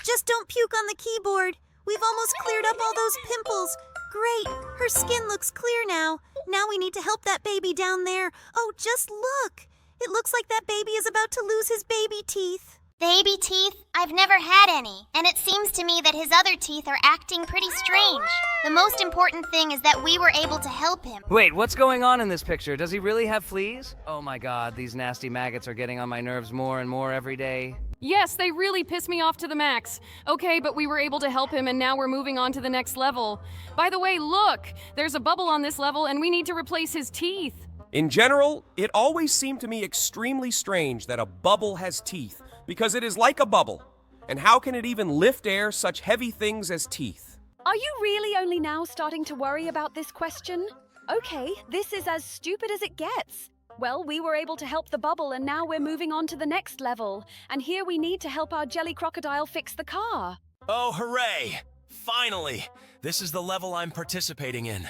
S7: Just don't puke on the keyboard. We've almost cleared up all those pimples. Great, her skin looks clear now. Now we need to help that baby down there. Oh, just look. It looks like that baby is about to lose his baby teeth.
S6: Baby teeth? I've never had any, and it seems to me that his other teeth are acting pretty strange. The most important thing is that we were able to help him.
S2: Wait, what's going on in this picture? Does he really have fleas? Oh my god, these nasty maggots are getting on my nerves more and more every day.
S3: Yes, they really piss me off to the max. Okay, but we were able to help him, and now we're moving on to the next level. By the way, look! There's a bubble on this level, and we need to replace his teeth.
S9: In general, it always seemed to me extremely strange that a bubble has teeth, because it is like a bubble. And how can it even lift air such heavy things as teeth?
S12: Are you really only now starting to worry about this question? Okay, this is as stupid as it gets. Well, we were able to help the bubble, and now we're moving on to the next level. And here we need to help our jelly crocodile fix the car.
S13: Oh, hooray! Finally! This is the level I'm participating in.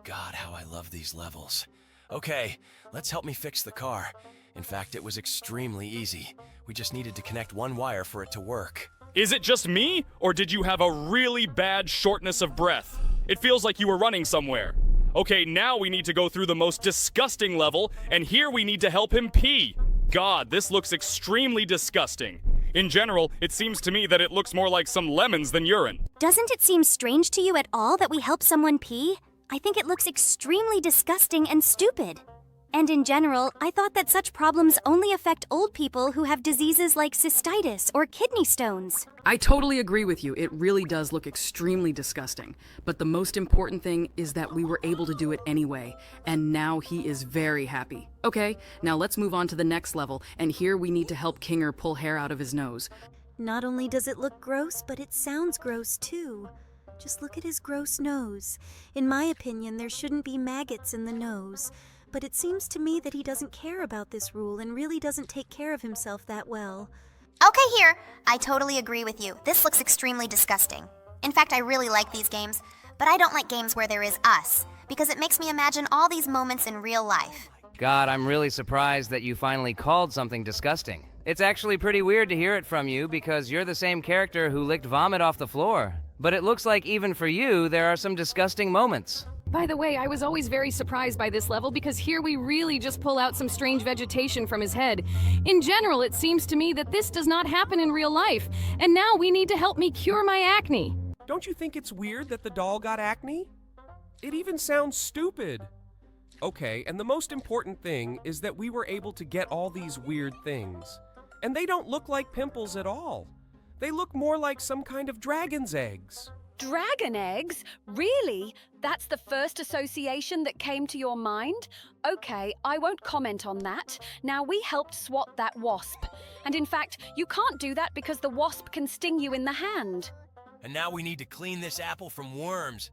S13: God, how I love these levels. Okay, let's help me fix the car. In fact, it was extremely easy. We just needed to connect one wire for it to work.
S4: Is it just me, or did you have a really bad shortness of breath? It feels like you were running somewhere. Okay, now we need to go through the most disgusting level, and here we need to help him pee. God, this looks extremely disgusting. In general, it seems to me that it looks more like some lemons than urine.
S10: Doesn't it seem strange to you at all that we help someone pee? I think it looks extremely disgusting and stupid. And in general, I thought that such problems only affect old people who have diseases like cystitis or kidney stones.
S11: I totally agree with you. It really does look extremely disgusting. But the most important thing is that we were able to do it anyway. And now he is very happy. Okay, now let's move on to the next level. And here we need to help Kinger pull hair out of his nose.
S7: Not only does it look gross, but it sounds gross too. Just look at his gross nose. In my opinion, there shouldn't be maggots in the nose. But it seems to me that he doesn't care about this rule and really doesn't take care of himself that well.
S6: Okay, here. I totally agree with you. This looks extremely disgusting. In fact, I really like these games, but I don't like games where there is us, because it makes me imagine all these moments in real life.
S2: God, I'm really surprised that you finally called something disgusting. It's actually pretty weird to hear it from you because you're the same character who licked vomit off the floor. But it looks like even for you, there are some disgusting moments.
S3: By the way, I was always very surprised by this level because here we really just pull out some strange vegetation from his head. In general, it seems to me that this does not happen in real life, and now we need to help me cure my acne.
S9: Don't you think it's weird that the doll got acne? It even sounds stupid. Okay, and the most important thing is that we were able to get all these weird things. And they don't look like pimples at all.
S15: They look more like some kind of dragon's eggs.
S12: Dragon eggs? Really? That's the first association that came to your mind? Okay, I won't comment on that. Now, we helped swat that wasp. And in fact, you can't do that because the wasp can sting you in the hand.
S13: And now we need to clean this apple from worms.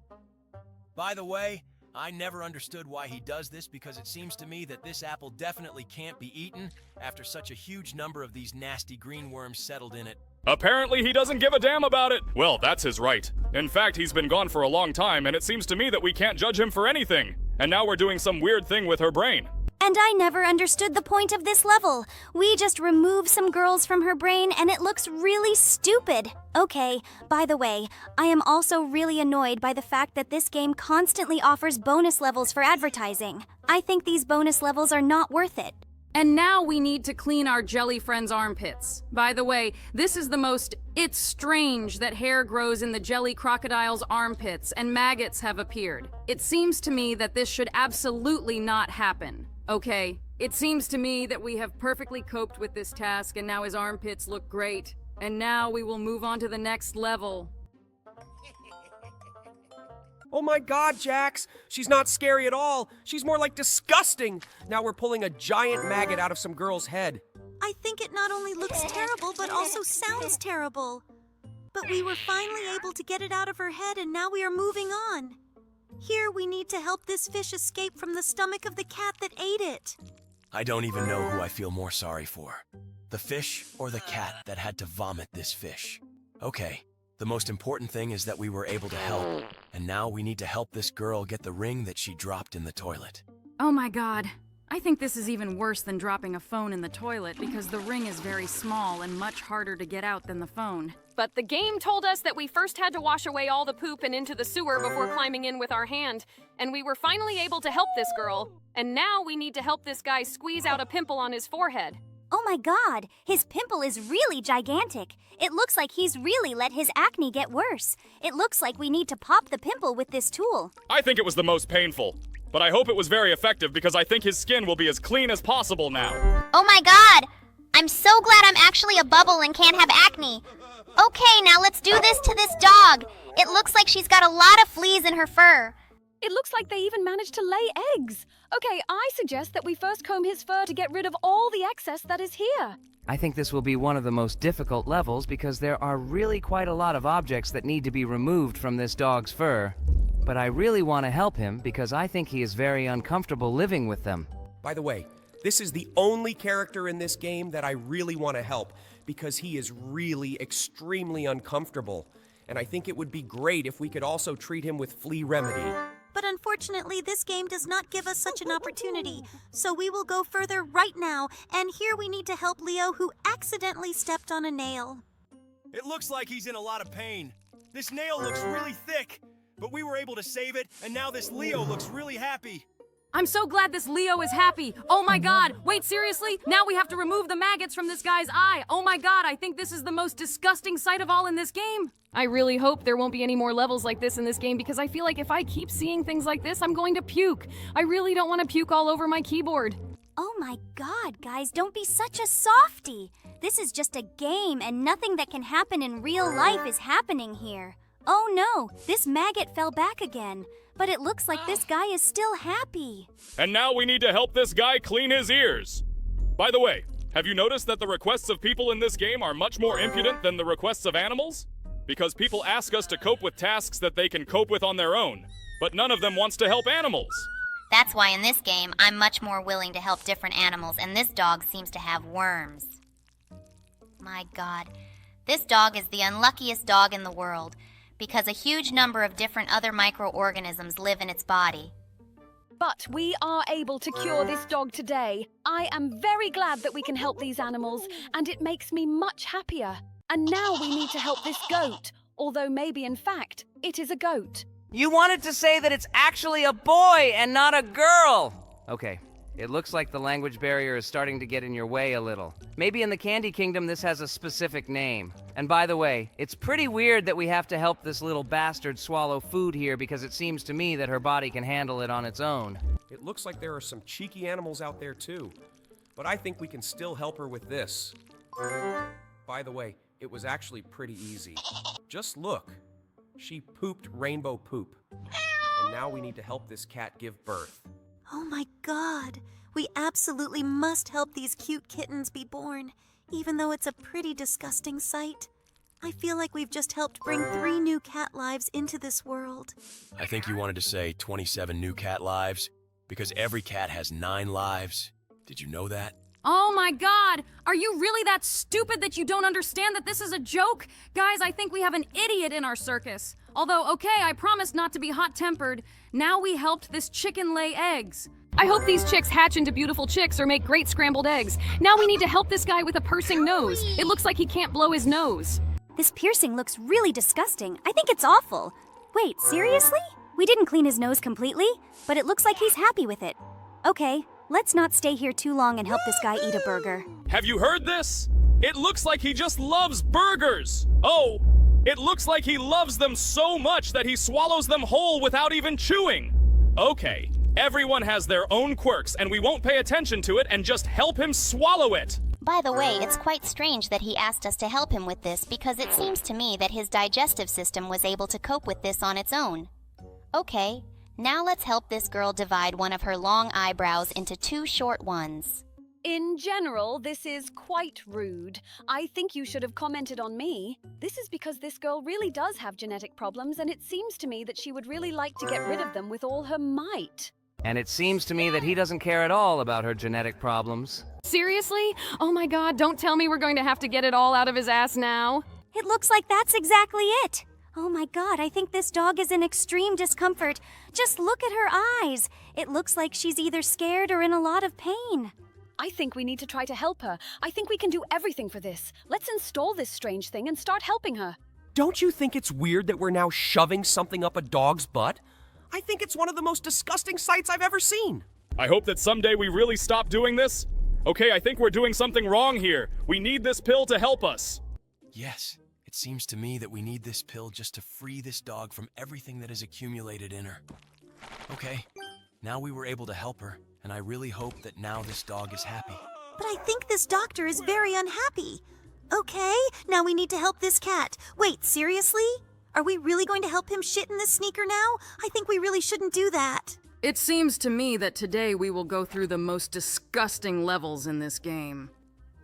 S13: By the way, I never understood why he does this because it seems to me that this apple definitely can't be eaten after such a huge number of these nasty green worms settled in it.
S4: Apparently he doesn't give a damn about it. Well, that's his right. In fact, he's been gone for a long time, and it seems to me that we can't judge him for anything. And now we're doing some weird thing with her brain.
S10: And I never understood the point of this level. We just remove some girls from her brain and it looks really stupid. Okay, by the way, I am also really annoyed by the fact that this game constantly offers bonus levels for advertising. I think these bonus levels are not worth it.
S11: And now we need to clean our jelly friend's armpits. By the way, this is the most it's strange that hair grows in the jelly crocodile's armpits and maggots have appeared. It seems to me that this should absolutely not happen. Okay, it seems to me that we have perfectly coped with this task and now his armpits look great. And now we will move on to the next level.
S15: Oh my god, Jax! She's not scary at all. She's more like disgusting. Now we're pulling a giant maggot out of some girl's head.
S7: I think it not only looks terrible, but also sounds terrible. But we were finally able to get it out of her head, and now we are moving on. Here, we need to help this fish escape from the stomach of the cat that ate it.
S13: I don't even know who I feel more sorry for. The fish or the cat that had to vomit this fish. Okay, the most important thing is that we were able to help, and now we need to help this girl get the ring that she dropped in the toilet.
S11: Oh my god. I think this is even worse than dropping a phone in the toilet because the ring is very small and much harder to get out than the phone.
S3: But the game told us that we first had to wash away all the poop and into the sewer before climbing in with our hand, and we were finally able to help this girl. And now we need to help this guy squeeze out a pimple on his forehead.
S10: Oh my god, his pimple is really gigantic. It looks like he's really let his acne get worse. It looks like we need to pop the pimple with this tool.
S4: I think it was the most painful. But I hope it was very effective because I think his skin will be as clean as possible now.
S6: Oh my god! I'm so glad I'm actually a bubble and can't have acne. Okay, now let's do this to this dog. It looks like she's got a lot of fleas in her fur.
S12: It looks like they even managed to lay eggs. Okay, I suggest that we first comb his fur to get rid of all the excess that is here.
S2: I think this will be one of the most difficult levels because there are really quite a lot of objects that need to be removed from this dog's fur. But I really want to help him because I think he is very uncomfortable living with them.
S15: By the way, this is the only character in this game that I really want to help because he is really extremely uncomfortable. And I think it would be great if we could also treat him with flea remedy.
S7: But unfortunately, this game does not give us such an opportunity. So we will go further right now, and here we need to help Leo, who accidentally stepped on a nail.
S13: It looks like he's in a lot of pain. This nail looks really thick, but we were able to save it, and now this Leo looks really happy.
S11: I'm so glad this Leo is happy. Oh my god. Wait, seriously? Now we have to remove the maggots from this guy's eye. Oh my god, I think this is the most disgusting sight of all in this game.
S3: I really hope there won't be any more levels like this in this game because I feel like if I keep seeing things like this, I'm going to puke. I really don't want to puke all over my keyboard.
S10: Oh my god, guys, don't be such a softie. This is just a game and nothing that can happen in real life is happening here. Oh no, this maggot fell back again. But it looks like this guy is still happy.
S4: And now we need to help this guy clean his ears. By the way, have you noticed that the requests of people in this game are much more impudent than the requests of animals? Because people ask us to cope with tasks that they can cope with on their own, but none of them wants to help animals.
S6: That's why in this game, I'm much more willing to help different animals, and this dog seems to have worms. My god, this dog is the unluckiest dog in the world, because a huge number of different other microorganisms live in its body.
S12: But we are able to cure this dog today. I am very glad that we can help these animals, and it makes me much happier. And now we need to help this goat, although maybe in fact, it is a goat.
S2: You wanted to say that it's actually a boy and not a girl! Okay, it looks like the language barrier is starting to get in your way a little. Maybe in the Candy Kingdom this has a specific name. And by the way, it's pretty weird that we have to help this little bastard swallow food here because it seems to me that her body can handle it on its own.
S15: It looks like there are some cheeky animals out there too. But I think we can still help her with this. By the way, It was actually pretty easy. Just look. She pooped rainbow poop. And now we need to help this cat give birth.
S7: Oh my god. We absolutely must help these cute kittens be born, even though it's a pretty disgusting sight. I feel like we've just helped bring 3 new cat lives into this world.
S13: I think you wanted to say 27 new cat lives, because every cat has 9 lives. Did you know that?
S11: Oh my god! Are you really that stupid that you don't understand that this is a joke? Guys, I think we have an idiot in our circus. Although, okay, I promised not to be hot-tempered. Now we helped this chicken lay eggs.
S3: I hope these chicks hatch into beautiful chicks or make great scrambled eggs. Now we need to help this guy with a piercing nose. It looks like he can't blow his nose.
S10: This piercing looks really disgusting. I think it's awful. Wait, seriously? We didn't clean his nose completely, but it looks like he's happy with it. Okay, let's not stay here too long and help this guy eat a burger.
S4: Have you heard this? It looks like he just loves burgers. Oh, it looks like he loves them so much that he swallows them whole without even chewing. Okay, everyone has their own quirks, and we won't pay attention to it and just help him swallow it.
S6: By the way, it's quite strange that he asked us to help him with this because it seems to me that his digestive system was able to cope with this on its own. Okay, now let's help this girl divide one of her long eyebrows into 2 short ones.
S12: In general, this is quite rude. I think you should have commented on me. This is because this girl really does have genetic problems, and it seems to me that she would really like to get rid of them with all her might.
S2: And it seems to me that he doesn't care at all about her genetic problems.
S3: Seriously? Oh my god, don't tell me we're going to have to get it all out of his ass now.
S10: It looks like that's exactly it. Oh my god, I think this dog is in extreme discomfort. Just look at her eyes. It looks like she's either scared or in a lot of pain.
S12: I think we need to try to help her. I think we can do everything for this. Let's install this strange thing and start helping her.
S15: Don't you think it's weird that we're now shoving something up a dog's butt? I think it's one of the most disgusting sights I've ever seen.
S4: I hope that someday we really stop doing this. Okay, I think we're doing something wrong here. We need this pill to help us.
S13: Yes, it seems to me that we need this pill just to free this dog from everything that has accumulated in her. Okay, now we were able to help her, and I really hope that now this dog is happy.
S7: But I think this doctor is very unhappy. Okay, now we need to help this cat. Wait, seriously? Are we really going to help him shit in this sneaker now? I think we really shouldn't do that.
S11: It seems to me that today we will go through the most disgusting levels in this game.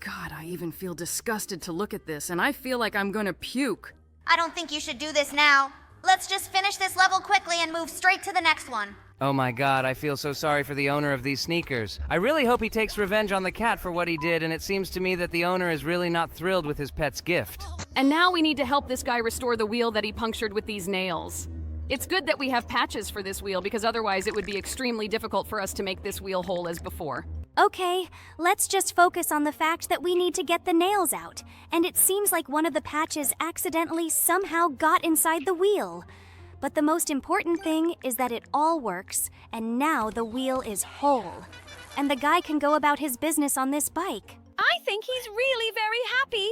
S11: God, I even feel disgusted to look at this, and I feel like I'm gonna puke.
S6: I don't think you should do this now. Let's just finish this level quickly and move straight to the next one.
S2: Oh my god, I feel so sorry for the owner of these sneakers. I really hope he takes revenge on the cat for what he did, and it seems to me that the owner is really not thrilled with his pet's gift.
S3: And now we need to help this guy restore the wheel that he punctured with these nails. It's good that we have patches for this wheel because otherwise it would be extremely difficult for us to make this wheel whole as before.
S10: Okay, let's just focus on the fact that we need to get the nails out. And it seems like one of the patches accidentally somehow got inside the wheel. But the most important thing is that it all works, and now the wheel is whole. And the guy can go about his business on this bike.
S12: I think he's really very happy.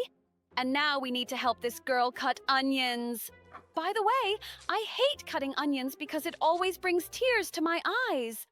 S12: And now we need to help this girl cut onions. By the way, I hate cutting onions because it always brings tears to my eyes.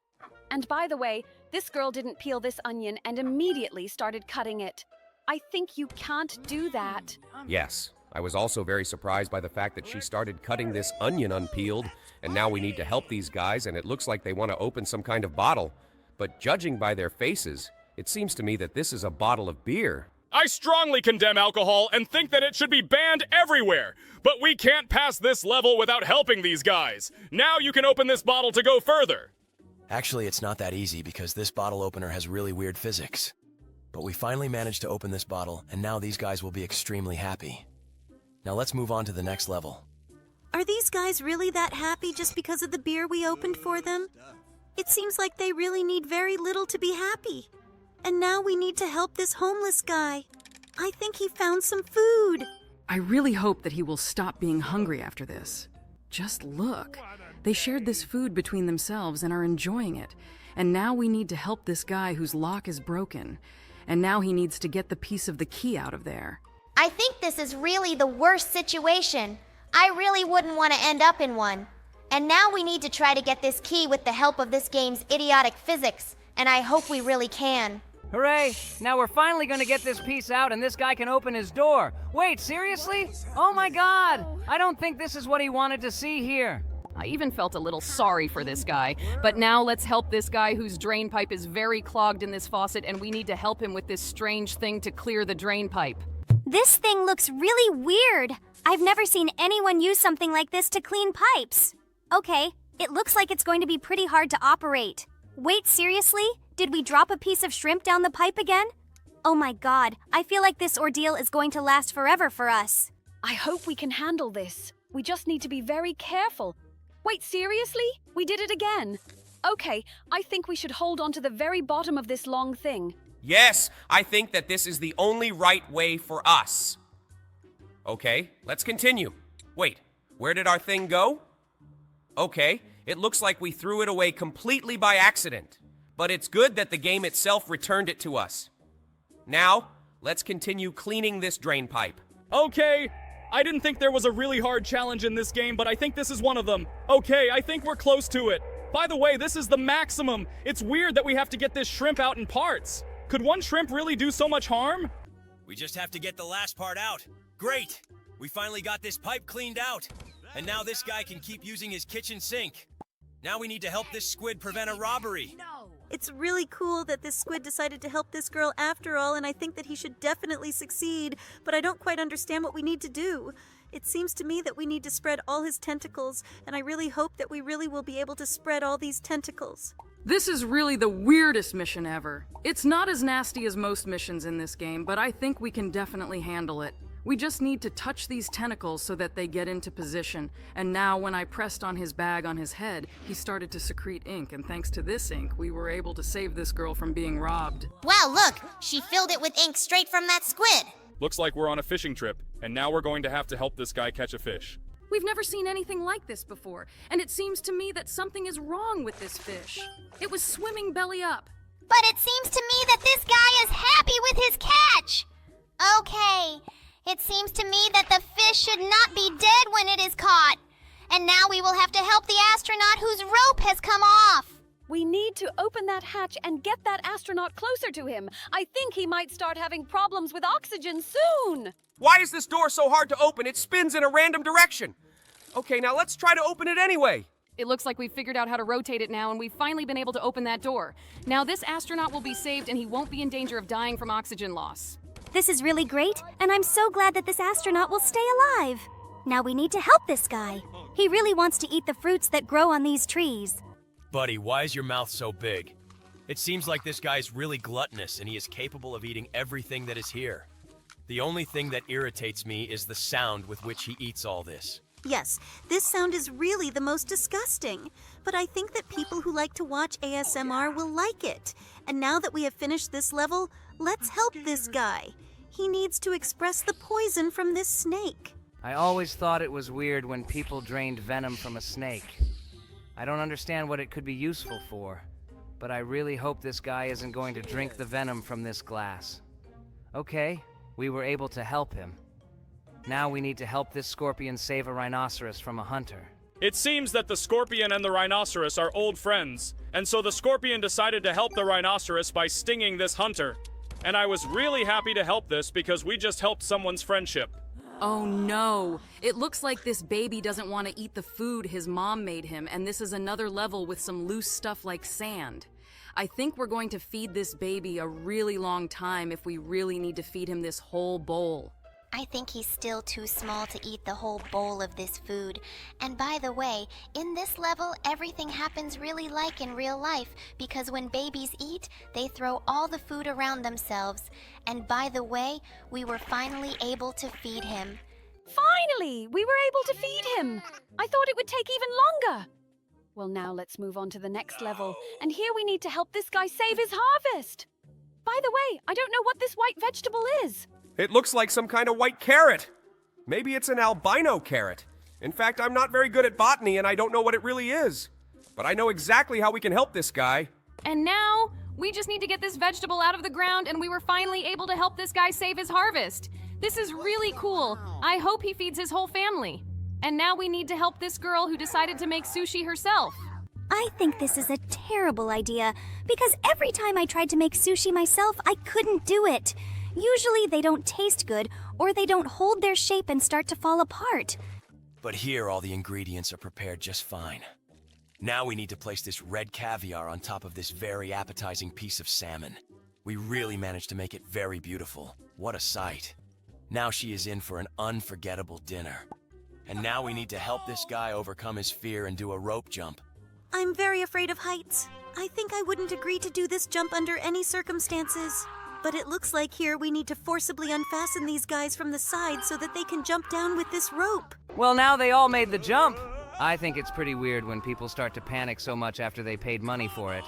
S12: And by the way, this girl didn't peel this onion and immediately started cutting it. I think you can't do that.
S15: Yes, I was also very surprised by the fact that she started cutting this onion unpeeled, and now we need to help these guys, and it looks like they want to open some kind of bottle. But judging by their faces, it seems to me that this is a bottle of beer.
S4: I strongly condemn alcohol and think that it should be banned everywhere. But we can't pass this level without helping these guys. Now you can open this bottle to go further.
S13: Actually, it's not that easy because this bottle opener has really weird physics. But we finally managed to open this bottle, and now these guys will be extremely happy. Now let's move on to the next level.
S7: Are these guys really that happy just because of the beer we opened for them? It seems like they really need very little to be happy. And now we need to help this homeless guy. I think he found some food.
S11: I really hope that he will stop being hungry after this. Just look. They shared this food between themselves and are enjoying it. And now we need to help this guy whose lock is broken. And now he needs to get the piece of the key out of there.
S6: I think this is really the worst situation. I really wouldn't want to end up in one. And now we need to try to get this key with the help of this game's idiotic physics, and I hope we really can.
S2: Hooray! Now we're finally gonna get this piece out and this guy can open his door. Wait, seriously? Oh my god! I don't think this is what he wanted to see here.
S3: I even felt a little sorry for this guy. But now let's help this guy whose drain pipe is very clogged in this faucet, and we need to help him with this strange thing to clear the drain pipe.
S10: This thing looks really weird. I've never seen anyone use something like this to clean pipes. Okay, it looks like it's going to be pretty hard to operate. Wait, seriously? Did we drop a piece of shrimp down the pipe again? Oh my god, I feel like this ordeal is going to last forever for us.
S12: I hope we can handle this. We just need to be very careful. Wait, seriously? We did it again. Okay, I think we should hold on to the very bottom of this long thing.
S15: Yes, I think that this is the only right way for us. Okay, let's continue. Wait, where did our thing go? Okay, it looks like we threw it away completely by accident. But it's good that the game itself returned it to us. Now, let's continue cleaning this drain pipe.
S4: Okay, I didn't think there was a really hard challenge in this game, but I think this is one of them. Okay, I think we're close to it. By the way, this is the maximum. It's weird that we have to get this shrimp out in parts. Could one shrimp really do so much harm?
S13: We just have to get the last part out. Great! We finally got this pipe cleaned out. And now this guy can keep using his kitchen sink. Now we need to help this squid prevent a robbery.
S7: It's really cool that this squid decided to help this girl after all, and I think that he should definitely succeed, but I don't quite understand what we need to do. It seems to me that we need to spread all his tentacles, and I really hope that we really will be able to spread all these tentacles.
S11: This is really the weirdest mission ever. It's not as nasty as most missions in this game, but I think we can definitely handle it. We just need to touch these tentacles so that they get into position, and now when I pressed on his bag on his head, he started to secrete ink, and thanks to this ink, we were able to save this girl from being robbed.
S6: Wow, look! She filled it with ink straight from that squid!
S4: Looks like we're on a fishing trip, and now we're going to have to help this guy catch a fish.
S11: We've never seen anything like this before, and it seems to me that something is wrong with this fish. It was swimming belly up.
S6: But it seems to me that this guy is happy with his catch! Okay, it seems to me that the fish should not be dead when it is caught. And now we will have to help the astronaut whose rope has come off.
S12: We need to open that hatch and get that astronaut closer to him. I think he might start having problems with oxygen soon.
S15: Why is this door so hard to open? It spins in a random direction. Okay, now let's try to open it anyway.
S3: It looks like we've figured out how to rotate it now, and we've finally been able to open that door. Now this astronaut will be saved, and he won't be in danger of dying from oxygen loss.
S10: This is really great, and I'm so glad that this astronaut will stay alive. Now we need to help this guy. He really wants to eat the fruits that grow on these trees.
S13: Buddy, why is your mouth so big? It seems like this guy's really gluttonous and he is capable of eating everything that is here. The only thing that irritates me is the sound with which he eats all this.
S7: Yes, this sound is really the most disgusting. But I think that people who like to watch ASMR will like it. And now that we have finished this level, let's help this guy. He needs to express the poison from this snake.
S2: I always thought it was weird when people drained venom from a snake. I don't understand what it could be useful for, but I really hope this guy isn't going to drink the venom from this glass. Okay, we were able to help him. Now we need to help this scorpion save a rhinoceros from a hunter.
S4: It seems that the scorpion and the rhinoceros are old friends, and so the scorpion decided to help the rhinoceros by stinging this hunter. And I was really happy to help this because we just helped someone's friendship.
S11: Oh no! It looks like this baby doesn't want to eat the food his mom made him, and this is another level with some loose stuff like sand. I think we're going to feed this baby a really long time if we really need to feed him this whole bowl.
S6: I think he's still too small to eat the whole bowl of this food. And by the way, in this level, everything happens really like in real life, because when babies eat, they throw all the food around themselves. And by the way, we were finally able to feed him.
S12: Finally! We were able to feed him! I thought it would take even longer. Well, now let's move on to the next level. And here we need to help this guy save his harvest. By the way, I don't know what this white vegetable is.
S15: It looks like some kind of white carrot. Maybe it's an albino carrot. In fact, I'm not very good at botany and I don't know what it really is. But I know exactly how we can help this guy.
S3: And now, we just need to get this vegetable out of the ground, and we were finally able to help this guy save his harvest. This is really cool. I hope he feeds his whole family. And now we need to help this girl who decided to make sushi herself.
S10: I think this is a terrible idea because every time I tried to make sushi myself, I couldn't do it. Usually they don't taste good or they don't hold their shape and start to fall apart.
S13: But here all the ingredients are prepared just fine. Now we need to place this red caviar on top of this very appetizing piece of salmon. We really managed to make it very beautiful. What a sight. Now she is in for an unforgettable dinner. And now we need to help this guy overcome his fear and do a rope jump.
S7: I'm very afraid of heights. I think I wouldn't agree to do this jump under any circumstances. But it looks like here we need to forcibly unfasten these guys from the side so that they can jump down with this rope.
S2: Well, now they all made the jump. I think it's pretty weird when people start to panic so much after they paid money for it.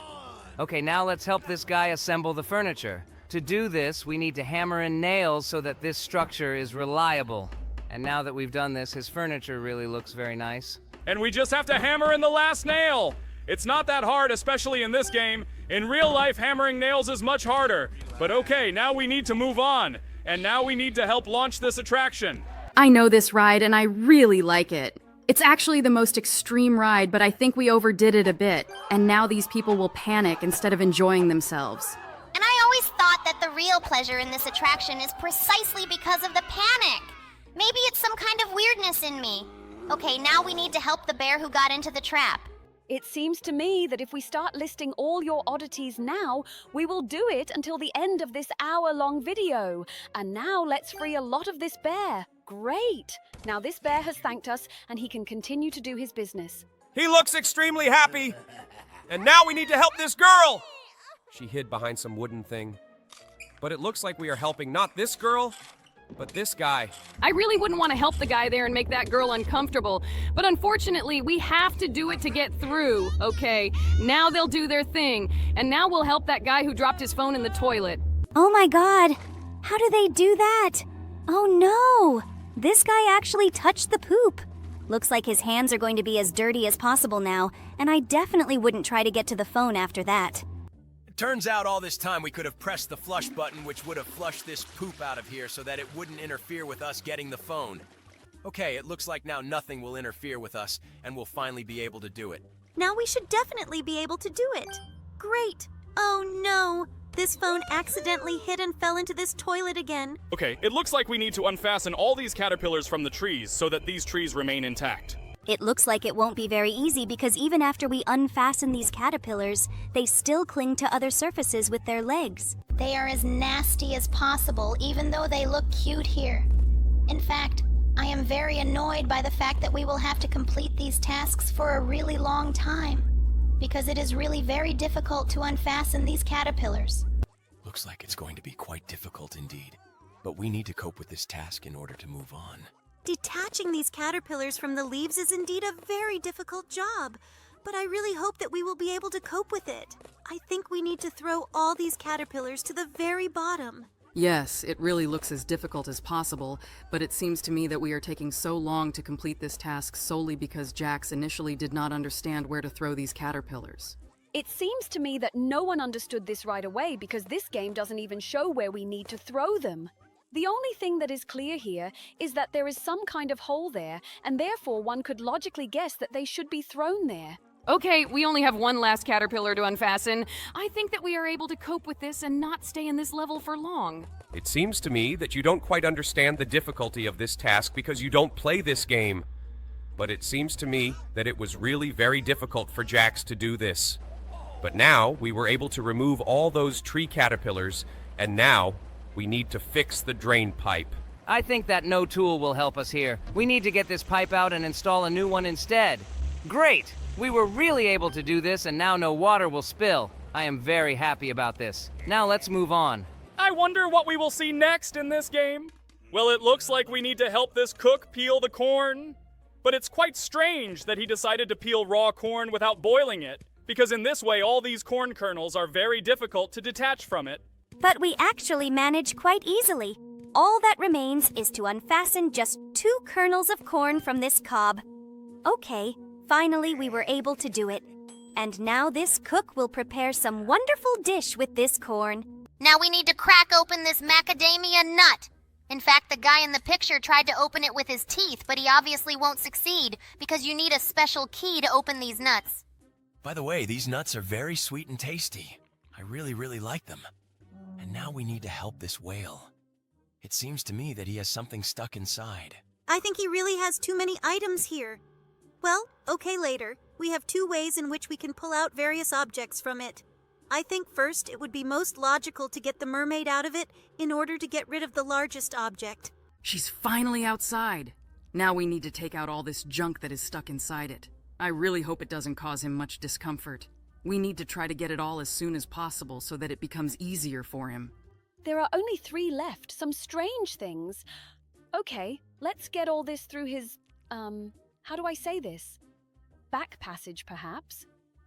S2: Okay, now let's help this guy assemble the furniture. To do this, we need to hammer in nails so that this structure is reliable. And now that we've done this, his furniture really looks very nice.
S4: And we just have to hammer in the last nail. It's not that hard, especially in this game. In real life, hammering nails is much harder. But okay, now we need to move on. And now we need to help launch this attraction.
S11: I know this ride and I really like it. It's actually the most extreme ride, but I think we overdid it a bit. And now these people will panic instead of enjoying themselves.
S6: And I always thought that the real pleasure in this attraction is precisely because of the panic. Maybe it's some kind of weirdness in me. Okay, now we need to help the bear who got into the trap.
S12: It seems to me that if we start listing all your oddities now, we will do it until the end of this hour-long video. And now let's free a lot of this bear. Great! Now this bear has thanked us and he can continue to do his business.
S15: He looks extremely happy. And now we need to help this girl. She hid behind some wooden thing. But it looks like we are helping not this girl, but this guy.
S3: I really wouldn't want to help the guy there and make that girl uncomfortable, but unfortunately, we have to do it to get through, okay? Now they'll do their thing, and now we'll help that guy who dropped his phone in the toilet.
S10: Oh my god! How do they do that? Oh no! This guy actually touched the poop. Looks like his hands are going to be as dirty as possible now, and I definitely wouldn't try to get to the phone after that.
S13: Turns out all this time we could have pressed the flush button, which would have flushed this poop out of here so that it wouldn't interfere with us getting the phone. Okay, it looks like now nothing will interfere with us, and we'll finally be able to do it.
S7: Now we should definitely be able to do it. Great. Oh no! This phone accidentally hit and fell into this toilet again.
S4: Okay, it looks like we need to unfasten all these caterpillars from the trees so that these trees remain intact.
S10: It looks like it won't be very easy because even after we unfasten these caterpillars, they still cling to other surfaces with their legs.
S6: They are as nasty as possible, even though they look cute here. In fact, I am very annoyed by the fact that we will have to complete these tasks for a really long time, because it is really very difficult to unfasten these caterpillars.
S13: Looks like it's going to be quite difficult indeed, but we need to cope with this task in order to move on.
S7: Detaching these caterpillars from the leaves is indeed a very difficult job, but I really hope that we will be able to cope with it. I think we need to throw all these caterpillars to the very bottom.
S11: Yes, it really looks as difficult as possible, but it seems to me that we are taking so long to complete this task solely because Jax initially did not understand where to throw these caterpillars.
S12: It seems to me that no one understood this right away because this game doesn't even show where we need to throw them. The only thing that is clear here is that there is some kind of hole there, and therefore one could logically guess that they should be thrown there.
S3: Okay, we only have one last caterpillar to unfasten. I think that we are able to cope with this and not stay in this level for long.
S9: It seems to me that you don't quite understand the difficulty of this task because you don't play this game. But it seems to me that it was really very difficult for Jax to do this. But now we were able to remove all those tree caterpillars, and now we need to fix the drain pipe.
S2: I think that no tool will help us here. We need to get this pipe out and install a new one instead. Great! We were really able to do this, and now no water will spill. I am very happy about this. Now let's move on.
S4: I wonder what we will see next in this game. Well, it looks like we need to help this cook peel the corn. But it's quite strange that he decided to peel raw corn without boiling it, because in this way all these corn kernels are very difficult to detach from it.
S10: But we actually manage quite easily. All that remains is to unfasten just 2 kernels of corn from this cob. Okay, finally we were able to do it. And now this cook will prepare some wonderful dish with this corn.
S6: Now we need to crack open this macadamia nut. In fact, the guy in the picture tried to open it with his teeth, but he obviously won't succeed because you need a special key to open these nuts.
S13: By the way, these nuts are very sweet and tasty. I really like them. And now we need to help this whale. It seems to me that he has something stuck inside.
S7: I think he really has too many items here. Well, okay, later. We have two ways in which we can pull out various objects from it. I think first it would be most logical to get the mermaid out of it in order to get rid of the largest object.
S11: She's finally outside. Now we need to take out all this junk that is stuck inside it. I really hope it doesn't cause him much discomfort. We need to try to get it all as soon as possible so that it becomes easier for him.
S12: There are only 3 left, some strange things. Okay, let's get all this through his, how do I say this? Back passage, perhaps?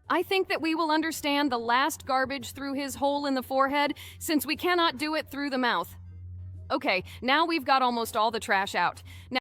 S3: I think that we will understand the last garbage through his hole in the forehead, since we cannot do it through the mouth. Okay, now we've got almost all the trash out. Now